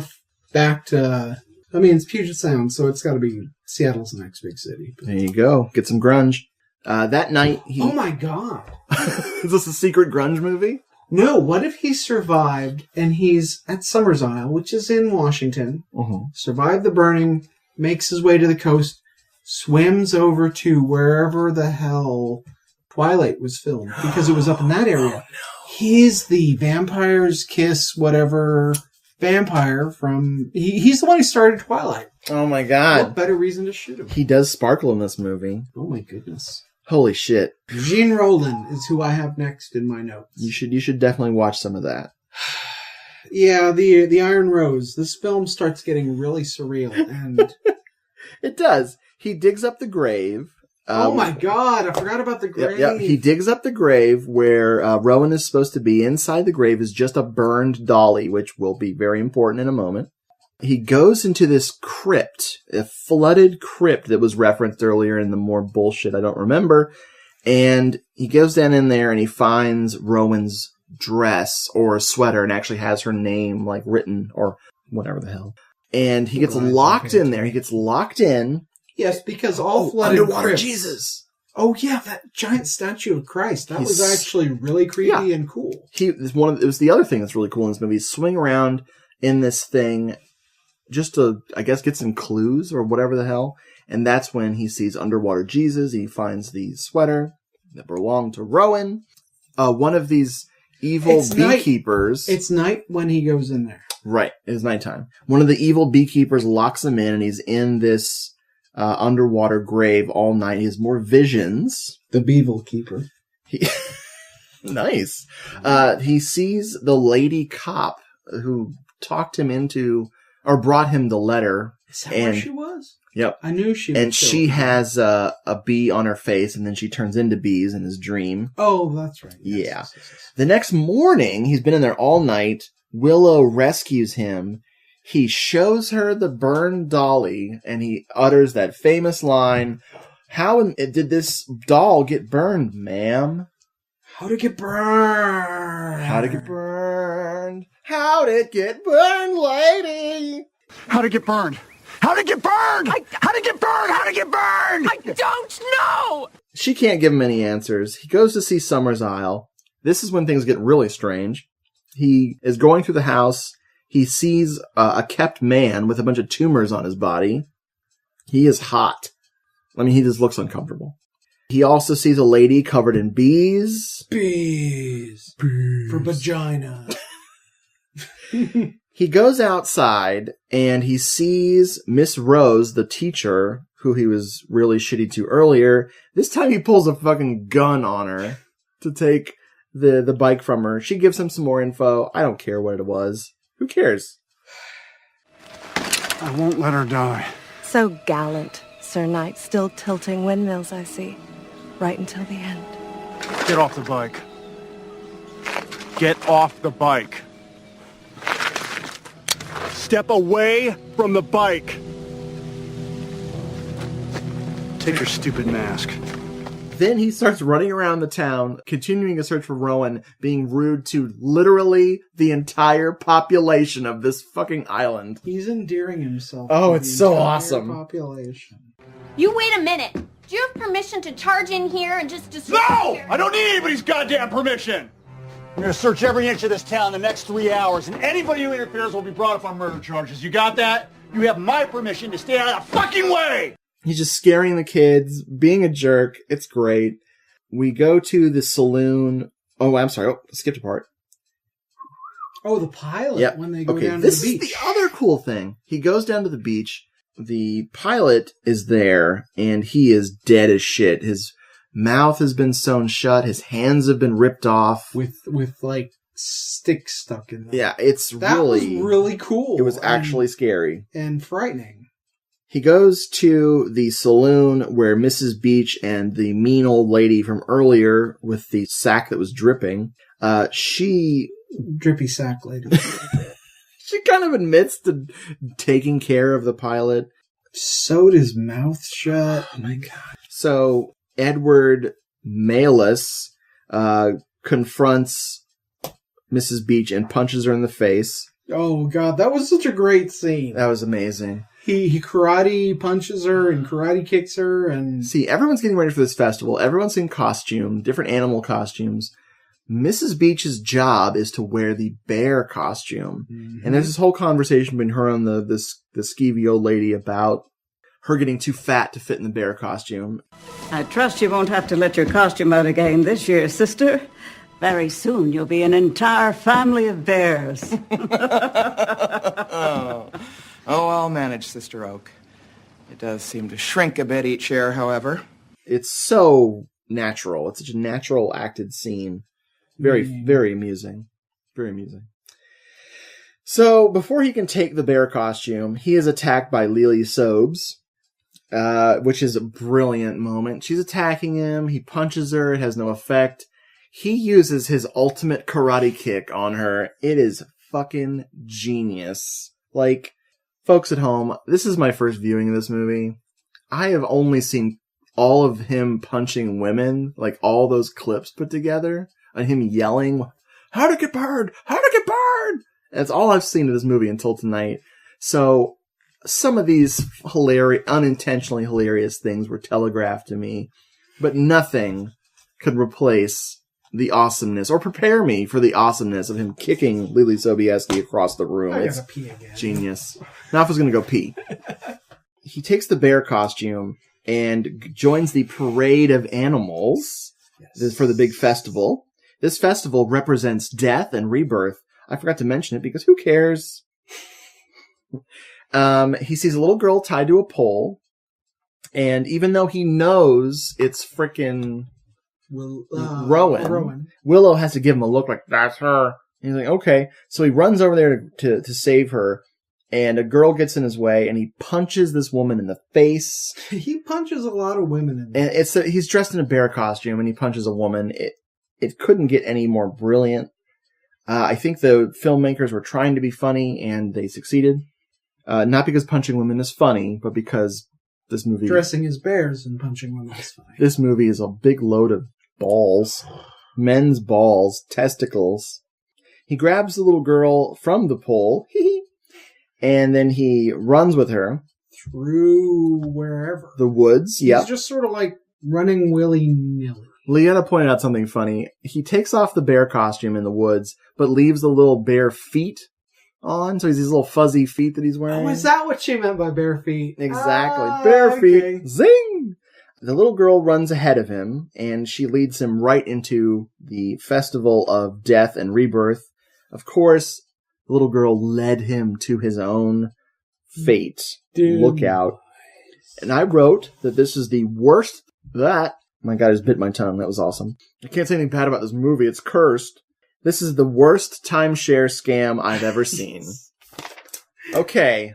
back to... I mean, it's Puget Sound, so it's got to be Seattle's the next big city. There you go. Get some grunge. That night... Oh my God. Is this a secret grunge movie? No, what if he survived and he's at Summer's Isle, which is in Washington, survived the burning, makes his way to the coast, swims over to wherever the hell Twilight was filmed, because it was up in that area. Oh, no. He's the Vampire's Kiss, whatever vampire from... He's the one who started Twilight. Oh my God. What better reason to shoot him? He does sparkle in this movie. Oh my goodness. Holy shit. Jean Roland is who I have next in my notes. You should definitely watch some of that. Yeah, the Iron Rose. This film starts getting really surreal, and it does. He digs up the grave. Oh my God, I forgot about the grave. Yeah, he digs up the grave where Rowan is supposed to be. Inside the grave is just a burned dolly, which will be very important in a moment. He goes into this crypt, a flooded crypt that was referenced earlier in the more bullshit I don't remember. And he goes down in there and he finds Rowan's dress or sweater and actually has her name like written or whatever the hell. And he gets locked in there. He gets locked in. Yes, because all flooded underwater crypts Jesus Oh yeah, that giant statue of Christ. That was actually really creepy and cool. It was the other thing that's really cool in this movie. He's swimming around in this thing just to, I guess, get some clues or whatever the hell. And that's when he sees underwater Jesus. He finds the sweater that belonged to Rowan. One of these evil beekeepers. It's night when he goes in there. Right. It's nighttime. One of the evil beekeepers locks him in, and he's in this underwater grave all night. He has more visions. The Beevil Keeper. Nice. He sees the lady cop who talked him into, or brought him the letter. Is that where she was? Yep. I knew she was. And she has a bee on her face, and then she turns into bees in his dream. Oh, that's right. Yes. The next morning, he's been in there all night. Willow rescues him. He shows her the burned dolly, and he utters that famous line, "How did this doll get burned, ma'am?" How'd it get burned? How'd it get burned? How'd it get burned, lady? How'd it get burned? How'd it get burned? How'd it get burned? How'd it get burned? I don't know! She can't give him any answers. He goes to see Summer's Isle. This is when things get really strange. He is going through the house. He sees a kept man with a bunch of tumors on his body. He is hot. I mean, he just looks uncomfortable. He also sees a lady covered in bees. Bees. For vagina. He goes outside and he sees Miss Rose, the teacher, who he was really shitty to earlier. This time he pulls a fucking gun on her to take the bike from her. She gives him some more info. I don't care what it was. Who cares? I won't let her die. So gallant, Sir Knight, still tilting windmills, I see. Right until the end. Get off the bike. Get off the bike. Step away from the bike. Take your stupid mask. Then he starts running around the town, continuing a search for Rowan, being rude to literally the entire population of this fucking island. He's endearing himself. Oh, to it's the so entire awesome. Population. You wait a minute. Do you have permission to charge in here and just destroy? No! I don't need anybody's goddamn permission! I'm gonna search every inch of this town in the next 3 hours, and anybody who interferes will be brought up on murder charges. You got that? You have my permission to stay out of the fucking way! He's just scaring the kids, being a jerk. It's great. We go to the saloon. Oh, I'm sorry. Oh, skipped a part. Oh, the pilot. Yep. When they go Okay, down to the this beach. is the other cool thing. He goes down to the beach. The pilot is there, and he is dead as shit. His mouth has been sewn shut. His hands have been ripped off. With like sticks stuck in them. Yeah, that was really cool. It was actually scary. And frightening. He goes to the saloon where Mrs. Beach and the mean old lady from earlier with the sack that was dripping, drippy sack lady. She kind of admits to taking care of the pilot. Sewed his mouth shut. Oh my god. So Edward Malus confronts Mrs. Beach and punches her in the face. Oh god, that was such a great scene. That was amazing. He karate punches her and karate kicks her and... See, everyone's getting ready for this festival. Everyone's in costume, different animal costumes. Mrs. Beach's job is to wear the bear costume. Mm-hmm. And there's this whole conversation between her and the skeevy old lady about her getting too fat to fit in the bear costume. I trust you won't have to let your costume out again this year, sister. Very soon you'll be an entire family of bears. Oh, I'll manage, Sister Oak. It does seem to shrink a bit each year, however. It's so natural. It's such a natural acted scene. Very, very amusing. Very amusing. So, before he can take the bear costume, he is attacked by Lily Sobes, which is a brilliant moment. She's attacking him. He punches her. It has no effect. He uses his ultimate karate kick on her. It is fucking genius. Like, folks at home, this is my first viewing of this movie. I have only seen all of him punching women, like all those clips put together, and him yelling, "How'd it get burned? How'd it get burned?" That's all I've seen of this movie until tonight. So some of these unintentionally hilarious things were telegraphed to me But nothing could replace the awesomeness or prepare me for the awesomeness of him kicking Lily Sobieski across the room. I It's gotta pee again. genius. Nafa's gonna go pee. He takes the bear costume and joins the parade of animals for the big festival. This festival represents death and rebirth. I forgot to mention it because who cares? He sees a little girl tied to a pole, and even though he knows it's frickin' Rowan, Willow has to give him a look like, that's her. And he's like, okay. So he runs over there to save her, and a girl gets in his way, and he punches this woman in the face. He punches a lot of women in And he's dressed in a bear costume, and he punches a woman. It couldn't get any more brilliant. I think the filmmakers were trying to be funny, and they succeeded. Not because punching women is funny, but because this movie... Dressing as bears and punching women is funny. This movie is a big load of balls. Men's balls. Testicles. He grabs the little girl from the pole, and then he runs with her. Through wherever. The woods, He's just sort of like running willy-nilly. Leanna pointed out something funny. He takes off the bear costume in the woods, but leaves the little bear feet on. So he's these little fuzzy feet that he's wearing. Oh, is that what she meant by bare feet? Exactly. Bare feet. Zing! The little girl runs ahead of him, and she leads him right into the festival of death and rebirth. Of course, the little girl led him to his own fate. Look out. And I wrote that this is the worst... My God, I just bit my tongue. That was awesome. I can't say anything bad about this movie. It's cursed. This is the worst timeshare scam I've ever seen. Okay.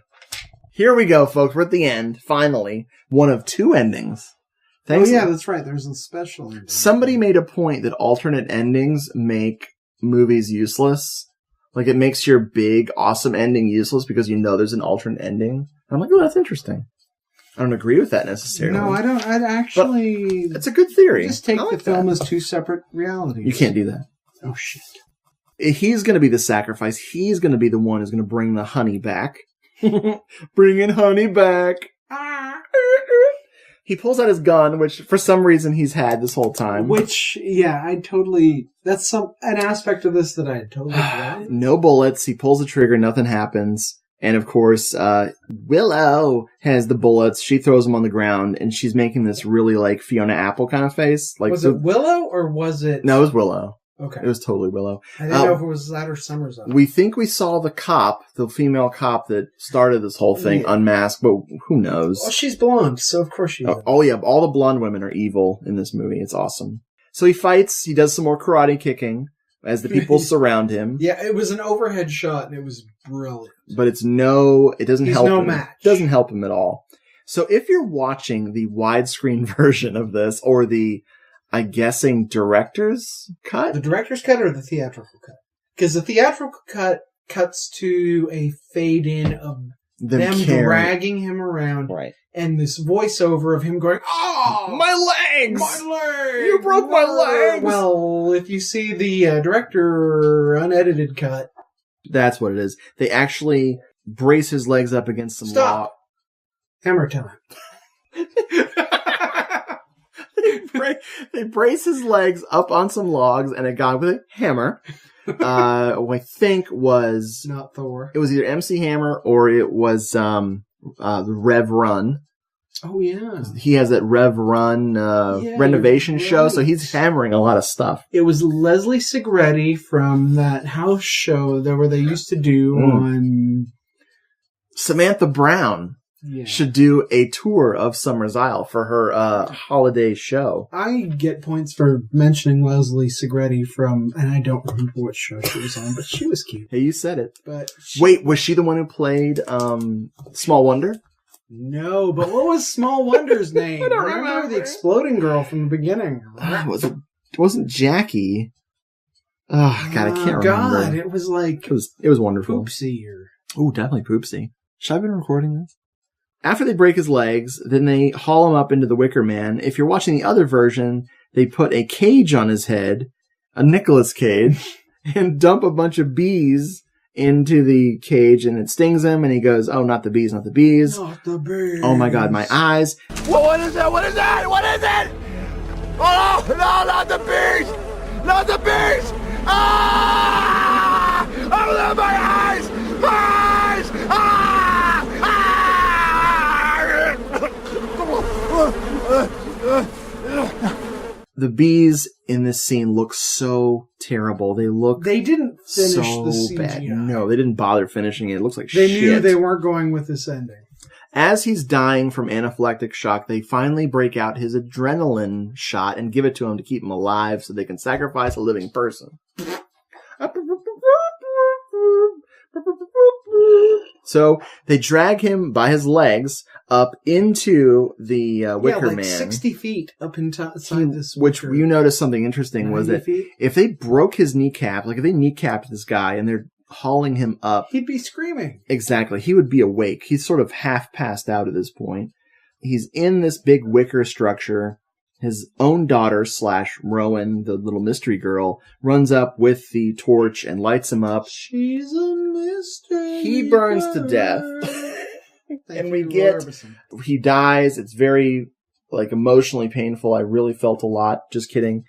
Here we go, folks. We're at the end. Finally. One of two endings. Thanks. Oh, yeah, that's right. There's a special ending. Somebody made a point that alternate endings make movies useless. Like, it makes your big, awesome ending useless because you know there's an alternate ending. I'm like, oh, that's interesting. I don't agree with that necessarily. No, I don't. I'd actually... It's a good theory. Just take the film as two separate realities. You can't do that. Oh, shit. He's going to be the sacrifice. He's going to be the one who's going to bring the honey back. Bringing honey back. He pulls out his gun, which for some reason he's had this whole time. Which, yeah, I totally... That's an aspect of this that I totally read. No bullets. He pulls the trigger. Nothing happens. And of course, Willow has the bullets. She throws them on the ground, and she's making this really like Fiona Apple kind of face. Like, was it Willow or was it? No, it was Willow. Okay. It was totally Willow. I didn't know if it was that or Summers. We think we saw the cop, the female cop that started this whole thing, unmasked, but who knows? Well, she's blonde, so of course she is. Oh yeah, all the blonde women are evil in this movie. It's awesome. So he fights. He does some more karate kicking as the people surround him. Yeah, it was an overhead shot, and it was brilliant. But it doesn't He's help no him. match. It doesn't help him at all. So if you're watching the widescreen version of this, or the, I'm guessing, director's cut? The director's cut or the theatrical cut? Because the theatrical cut cuts to a fade in of them dragging him around. Right. And this voiceover of him going, "Oh, my legs! My legs! You broke my legs!" Well, if you see the director unedited cut. That's what it is. They actually brace his legs up against some log. Hammer time. They brace his legs up on some logs and a guy with a hammer. I think was not Thor. It was either MC Hammer or it was the Rev Run. Oh yeah, he has that Rev Run renovation show, so he's hammering a lot of stuff. It was Leslie Segretti from that house show where they used to do on. Samantha Brown should do a tour of Summers Isle for her holiday show. I get points for mentioning Leslie Segretti from, and I don't remember what show she was on, but she was cute. Hey, you said it. But wait, was she the one who played Small Wonder? No, but what was Small Wonder's name? I don't remember the exploding girl from the beginning. It wasn't Jackie. Oh God, I can't remember. God, it was like it was wonderful. Poopsie or definitely Poopsie. Should I have been recording this? After they break his legs, then they haul him up into the Wicker Man. If you're watching the other version, they put a cage on his head, a Nicolas cage, and dump a bunch of bees into the cage, and it stings him, and he goes, "Oh, not the bees, not the bees. Not the bees. Oh my God, my eyes. What is that? What is that? What is it? Oh, no, not the bees! Not the bees! Ah! Open my eyes! My eyes! Ah! Ah! The bees in this scene look so terrible. They didn't finish so the CGI. bad. No, they didn't bother finishing it. It looks like They shit. knew they weren't going with this ending. As he's dying from anaphylactic shock, they finally break out his adrenaline shot and give it to him to keep him alive so they can sacrifice a living person. So they drag him by his legs up into the Wicker Man. 60 feet up inside this Which wicker. you noticed something interesting was 90 that feet? if they broke his kneecap, like if they kneecapped this guy and they're hauling him up. He'd be screaming. Exactly. He would be awake. He's sort of half passed out at this point. He's in this big wicker structure. His own daughter / Rowan, the little mystery girl, runs up with the torch and lights him up. She's a mystery. He burns to death. And we get, he dies. It's very, emotionally painful. I really felt a lot. Just kidding.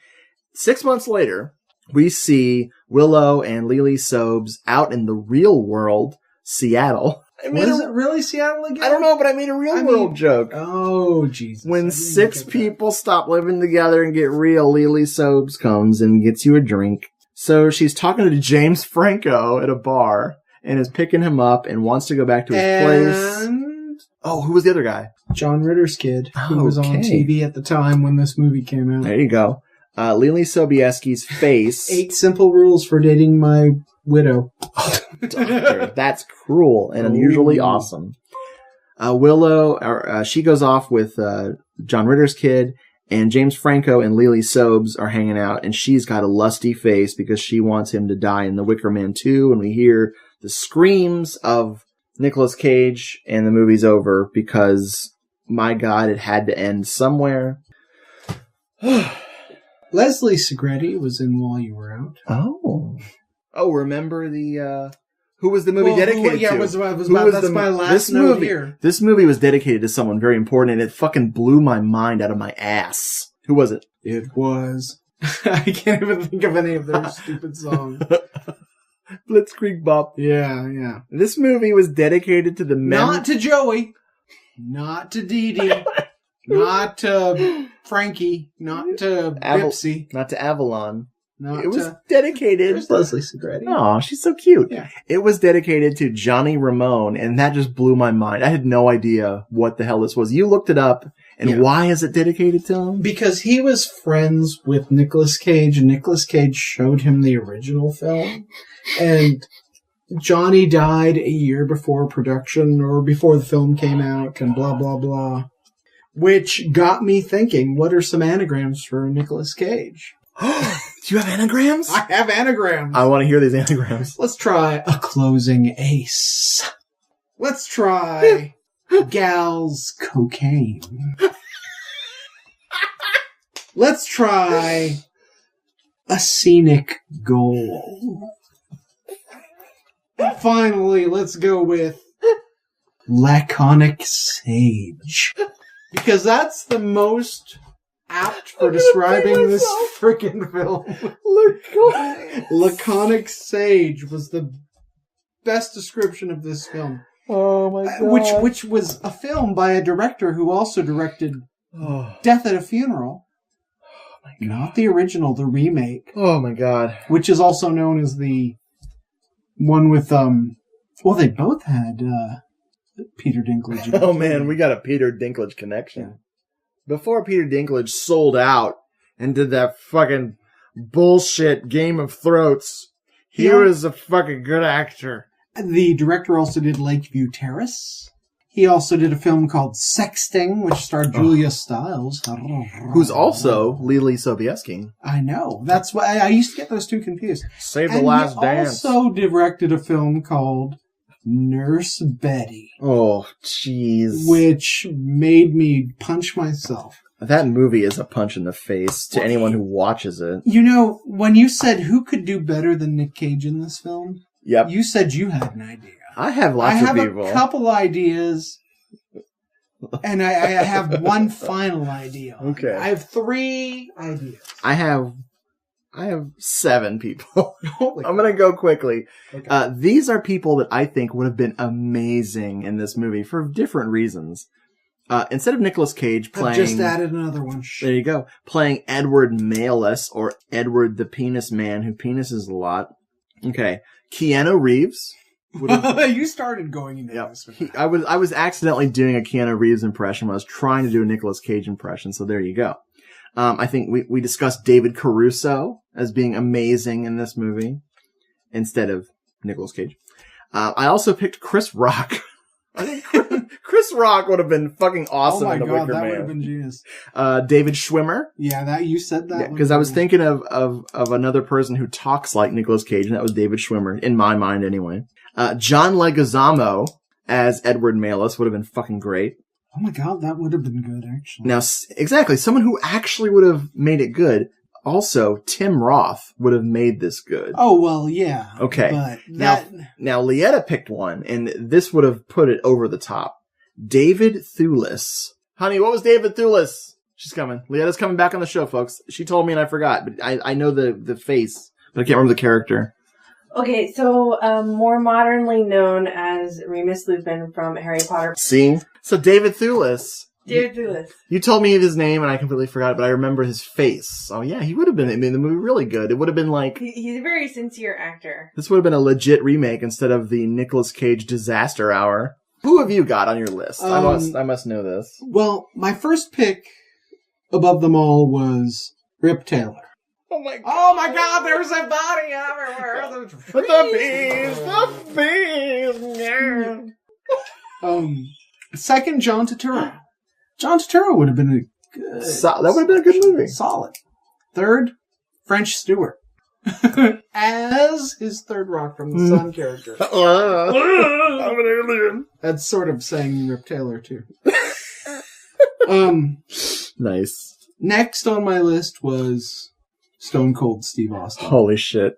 6 months later, we see Willow and Lily Sobes out in the real world, Seattle. Was it really Seattle again? I don't know, but I made a real world joke. Oh, Jesus. When 6 people stop living together and get real, Lily Sobes comes and gets you a drink. So she's talking to James Franco at a bar and is picking him up and wants to go back to his place. Oh, who was the other guy? John Ritter's kid, who was on TV at the time when this movie came out. There you go. Lily Sobieski's face. 8 simple rules for dating my widow. Doctor, that's cruel and unusually awesome. Willow, she goes off with John Ritter's kid, and James Franco and Lily Sobes are hanging out, and she's got a lusty face because she wants him to die in The Wicker Man 2, and we hear the screams of Nicolas Cage, and the movie's over because, my God, it had to end somewhere. Leslie Segretti was in While You Were Out. Oh, remember the, who was the movie dedicated to? That's my last note here. This movie was dedicated to someone very important, and it fucking blew my mind out of my ass. Who was it? It was. I can't even think of any of their stupid songs. Blitzkrieg Bop. Yeah. This movie was dedicated to the Not to Joey. Not to Dee Dee. Not to Frankie. Not to Bipsy. Not to Avalon. It was dedicated. There's Leslie Segretti. Oh, she's so cute. Yeah. It was dedicated to Johnny Ramone, and that just blew my mind. I had no idea what the hell this was. You looked it up, and why is it dedicated to him? Because he was friends with Nicolas Cage, and Nicolas Cage showed him the original film. And Johnny died a year before production, or before the film came out, and blah, blah, blah. Which got me thinking, what are some anagrams for Nicolas Cage? Do you have anagrams? I have anagrams. I want to hear these anagrams. Let's try a closing ace. Let's try gal's cocaine. Let's try a scenic goal. And finally, let's go with laconic sage. Because that's the most apt for describing this freaking film. Laconic sage was the best description of this film. Oh my God. Which was a film by a director who also directed Death at a Funeral. Not the original, the remake. Oh my God. Which is also known as the one with, they both had Peter Dinklage. Oh man, we got a Peter Dinklage connection. Before Peter Dinklage sold out and did that fucking bullshit Game of Throats, he was a fucking good actor. The director also did Lakeview Terrace. He also did a film called Sexting, which starred Julia Stiles. Who's also Lily Sobieski. I know. That's why I used to get those two confused. Save the Last Dance. He also directed a film called Nurse Betty. Oh, jeez. Which made me punch myself. That movie is a punch in the face to anyone who watches it. You know, when you said who could do better than Nick Cage in this film, you said you had an idea. I have lots of people. I have a couple ideas. And I have one final idea. Okay. I have 3 ideas. I have 7 people. I'm going to go quickly. Okay. These are people that I think would have been amazing in this movie for different reasons. Instead of Nicolas Cage playing... I've just added another one. There you go. Playing Edward Malus, or Edward the Penis Man, who penises a lot. Okay. Keanu Reeves. You started going into this. I was accidentally doing a Keanu Reeves impression when I was trying to do a Nicolas Cage impression, so there you go. I think we discussed David Caruso as being amazing in this movie instead of Nicolas Cage. I also picked Chris Rock. I think Chris Rock would have been fucking awesome in the Wicker Man. That would have been genius. David Schwimmer. Yeah, that you said that. Because I was thinking of another person who talks like Nicolas Cage, and that was David Schwimmer, in my mind anyway. John Leguizamo as Edward Malus would have been fucking great. Oh my god, that would have been good, actually. Now, exactly, someone who actually would have made it good. Also, Tim Roth would have made this good. Oh, well, yeah. Okay. But Now, Lietta picked one, and this would have put it over the top. David Thewlis. Honey, what was David Thewlis? She's coming. Lietta's coming back on the show, folks. She told me and I forgot, but I know the face, but I can't remember the character. Okay, so more modernly known as Remus Lupin from Harry Potter. See? So David Thewlis. David Thewlis. You told me his name and I completely forgot, but I remember his face. Oh yeah, he would have been in the movie really good. It would have been like... He's a very sincere actor. This would have been a legit remake instead of the Nicolas Cage Disaster Hour. Who have you got on your list? I must know this. Well, my first pick above them all was Rip Taylor. Oh my god, there's a body everywhere. The bees. Second, John Turturro. John Turturro would have been a good... that would have been a good movie. Solid. Third, French Stewart. As his Third Rock from the Sun character. I'm an alien. That's sort of saying Rip Taylor, too. Nice. Next on my list was Stone Cold Steve Austin. Holy shit.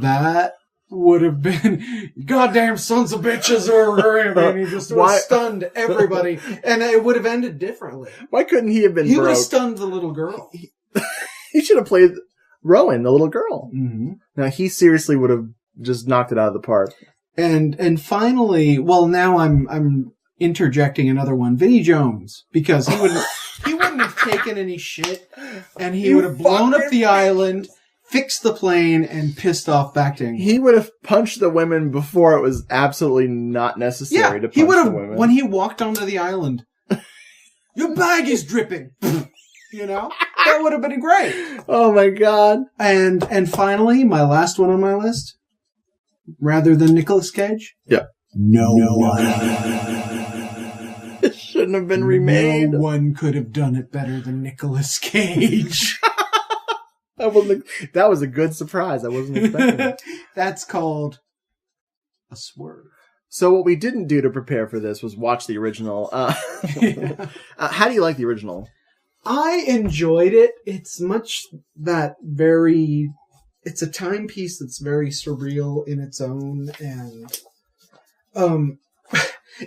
That would have been goddamn sons of bitches and he just would have stunned everybody. And it would have ended differently. Why couldn't he have been He broke? would have stunned the little girl. He should have played Rowan, the little girl. Mm-hmm. Now, he seriously would have just knocked it out of the park. And finally, well, now I'm interjecting another one, Vinnie Jones, because he wouldn't have taken any shit, and he would have blown up the island, fixed the plane, and pissed off back to England. He would have punched the women before it was absolutely not necessary to punch he would have, the women. when he walked onto the island, your bag is dripping. You know? That would have been great. Oh my god. And finally, my last one on my list, rather than Nicolas Cage. Yeah. No one. It shouldn't have been remade. No one could have done it better than Nicolas Cage. That was a good surprise. I wasn't expecting it. That's called a swerve. So what we didn't do to prepare for this was watch the original. How do you like the original? I enjoyed it. It's much that very... It's a timepiece that's very surreal in its own, and...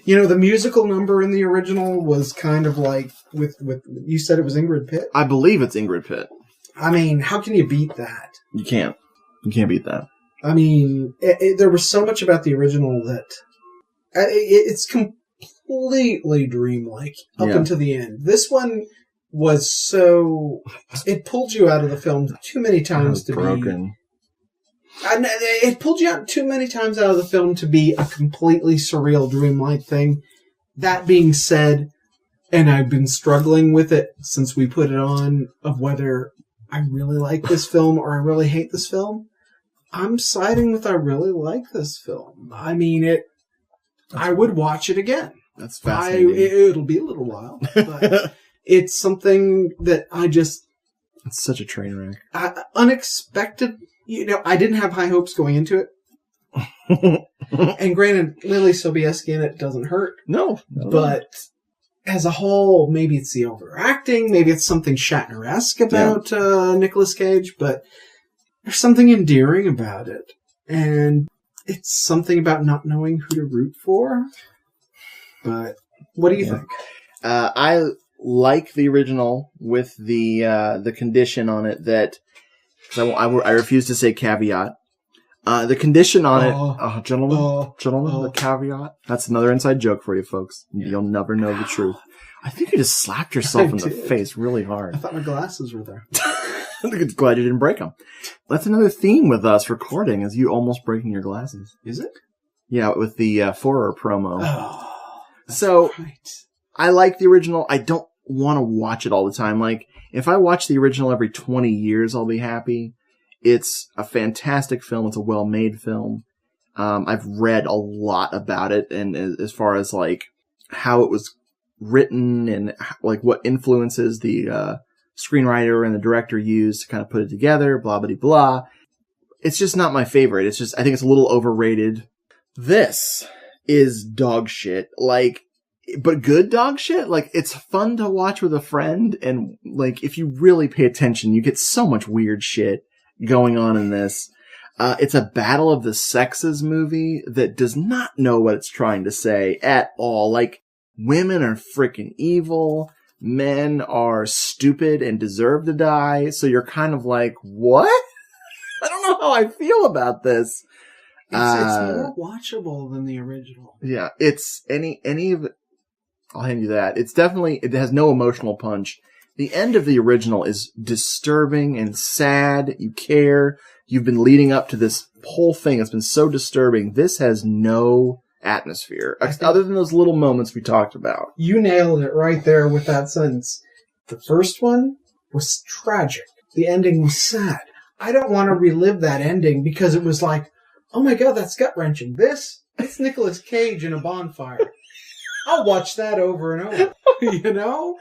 you know, the musical number in the original was kind of like... with you said it was Ingrid Pitt? I believe it's Ingrid Pitt. I mean, how can you beat that? You can't. You can't beat that. I mean, there was so much about the original that... it's completely dreamlike up until the end. This one... was so... It pulled you out of the film too many times to broken. It pulled you out too many times out of the film to be a completely surreal, dreamlike thing. That being said, and I've been struggling with it since we put it on, of whether I really like this film or I really hate this film, I'm siding with I really like this film. I mean, I would watch it again. That's fascinating. It'll be a little while, but... It's something that I just... It's such a train wreck. Unexpected. You know, I didn't have high hopes going into it. And granted, Lily Sobieski in it doesn't hurt. No. But as a whole, maybe it's the overacting. Maybe it's something Shatner-esque about Nicolas Cage. But there's something endearing about it. And it's something about not knowing who to root for. But... What do you think? I like the original with the condition on it that, because I refuse to say caveat. The condition on it, gentlemen, the caveat. That's another inside joke for you folks. Yeah. You'll never know the truth. I think you just slapped yourself in the face really hard. I thought my glasses were there. I'm glad you didn't break them. That's another theme with us recording, is you almost breaking your glasses. Is it? Yeah, with the Forer promo. Oh, so right. I like the original. I don't want to watch it all the time. Like, if I watch the original every 20 years, I'll be happy. It's a fantastic film. It's a well-made film. I've read a lot about it, and as far as like how it was written and like what influences the screenwriter and the director used to kind of put it together, blah, blah, blah. It's just not my favorite. It's just, I think it's a little overrated. This is dog shit. Like, but good dog shit. Like, it's fun to watch with a friend, and like, if you really pay attention, you get so much weird shit going on in this. It's a battle of the sexes movie that does not know what it's trying to say at all. Like, women are freaking evil. Men are stupid and deserve to die. So you're kind of like, what? I don't know how I feel about this. It's more watchable than the original. Yeah, it's any of it. I'll hand you that. It's definitely, it has no emotional punch. The end of the original is disturbing and sad. You care. You've been leading up to this whole thing. It's been so disturbing. This has no atmosphere other than those little moments we talked about. You nailed it right there with that sentence. The first one was tragic. The ending was sad. I don't want to relive that ending because it was like, oh my God, that's gut-wrenching. It's Nicolas Cage in a bonfire. I'll watch that over and over, you know?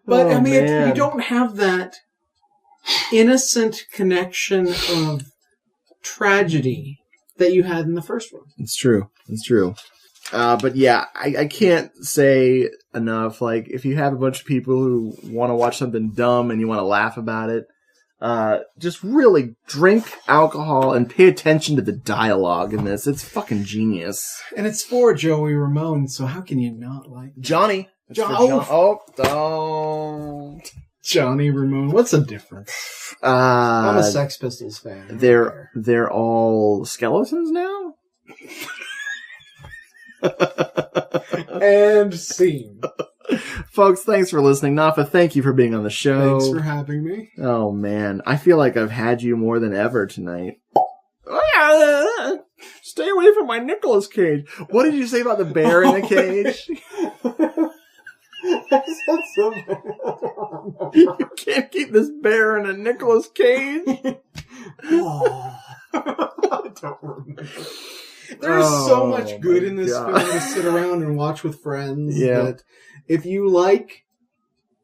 But, I mean, you don't have that innocent connection of tragedy that you had in the first one. It's true. It's true. But yeah, I can't say enough. Like, if you have a bunch of people who want to watch something dumb and you want to laugh about it, just really drink alcohol and pay attention to the dialogue in this. It's fucking genius. And it's for Joey Ramone, so how can you not like Johnny? Johnny Ramone. What's the difference? I'm a Sex Pistols fan. They're all skeletons now? And scene. Folks, thanks for listening. Nafa, thank you for being on the show. Thanks for having me. Oh, man. I feel like I've had you more than ever tonight. Stay away from my Nicolas Cage. What did you say about the bear in the cage? You can't keep this bear in a Nicolas Cage. I don't remember. There's so much good in this film to sit around and watch with friends. Yeah. That if you like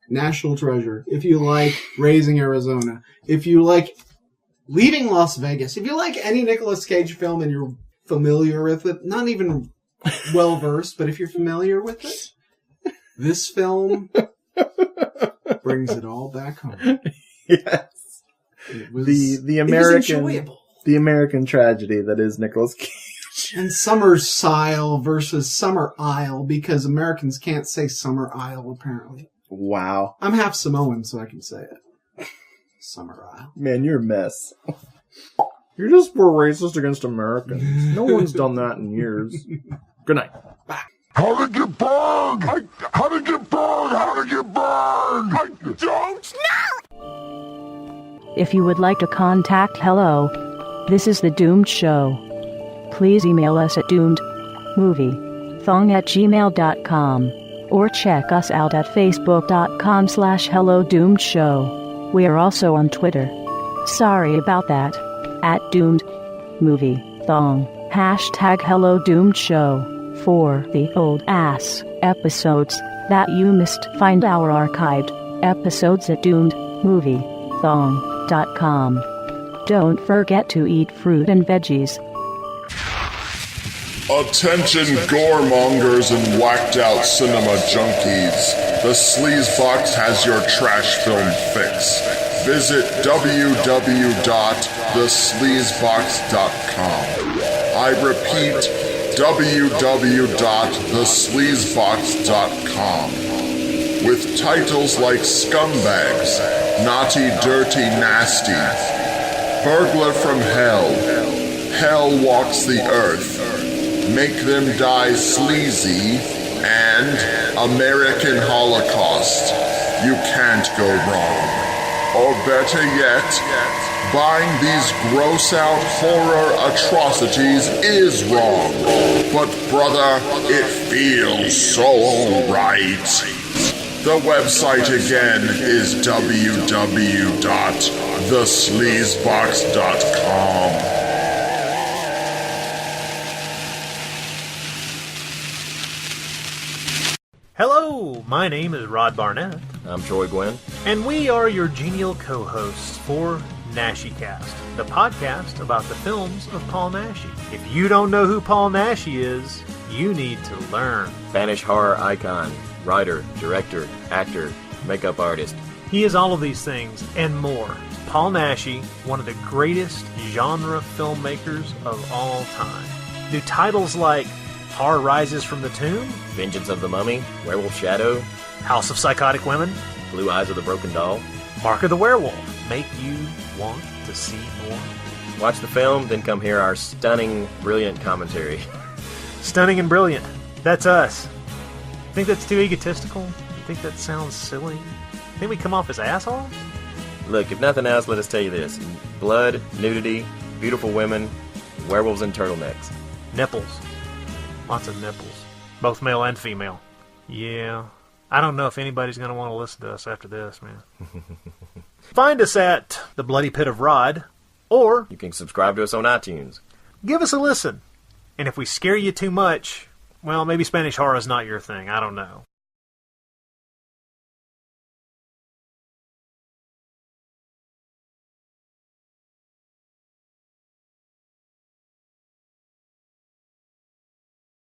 National Treasure, if you like Raising Arizona, if you like Leaving Las Vegas, if you like any Nicolas Cage film and you're familiar with it, not even well-versed, but if you're familiar with it, this film brings it all back home. Yes. It was, the American tragedy that is Nicolas Cage. And Summersile versus Summer Isle, because Americans can't say Summer Isle, apparently. Wow. I'm half Samoan, so I can say it. Summer Isle. Man, you're a mess. You're just more racist against Americans. No one's done that in years. Good night. Bye. How did you burn? How did you burn? How did you burn? I don't know! If you would like to contact Hello, this is The Doomed Show. Please email us at doomedmoviethong@gmail.com or check us out at facebook.com/HelloDoomedShow. We are also on Twitter. Sorry about that. @DoomedMovieThong. #HelloDoomedShow. For the old ass episodes that you missed, find our archived episodes at doomedmoviethong.com. Don't forget to eat fruit and veggies. Attention goremongers and whacked-out cinema junkies. The Sleazebox has your trash film fix. Visit www.thesleazebox.com. I repeat, www.thesleazebox.com with titles like Scumbags, Naughty Dirty Nasty, Burglar from Hell, Hell Walks the Earth, Make Them Die Sleazy, and American Holocaust. You can't go wrong. Or better yet, buying these gross-out horror atrocities is wrong. But brother, it feels so right. The website again is www.thesleazebox.com. Hello, my name is Rod Barnett. I'm Troy Gwynn. And we are your genial co-hosts for NashyCast, the podcast about the films of Paul Naschy. If you don't know who Paul Naschy is, you need to learn. Spanish horror icon, writer, director, actor, makeup artist. He is all of these things and more. Paul Naschy, one of the greatest genre filmmakers of all time. Do titles like Horror Rises from the Tomb, Vengeance of the Mummy, Werewolf Shadow, House of Psychotic Women, Blue Eyes of the Broken Doll, Mark of the Werewolf make you want to see more? Watch the film, then come hear our stunning, brilliant commentary. Stunning and brilliant. That's us. Think that's too egotistical? You think that sounds silly? Think we come off as assholes? Look, if nothing else, let us tell you this. Blood, nudity, beautiful women, werewolves in turtlenecks. Nipples. Lots of nipples. Both male and female. Yeah. I don't know if anybody's going to want to listen to us after this, man. Find us at The Bloody Pit of Rod, or you can subscribe to us on iTunes. Give us a listen. And if we scare you too much, well, maybe Spanish horror is not your thing. I don't know.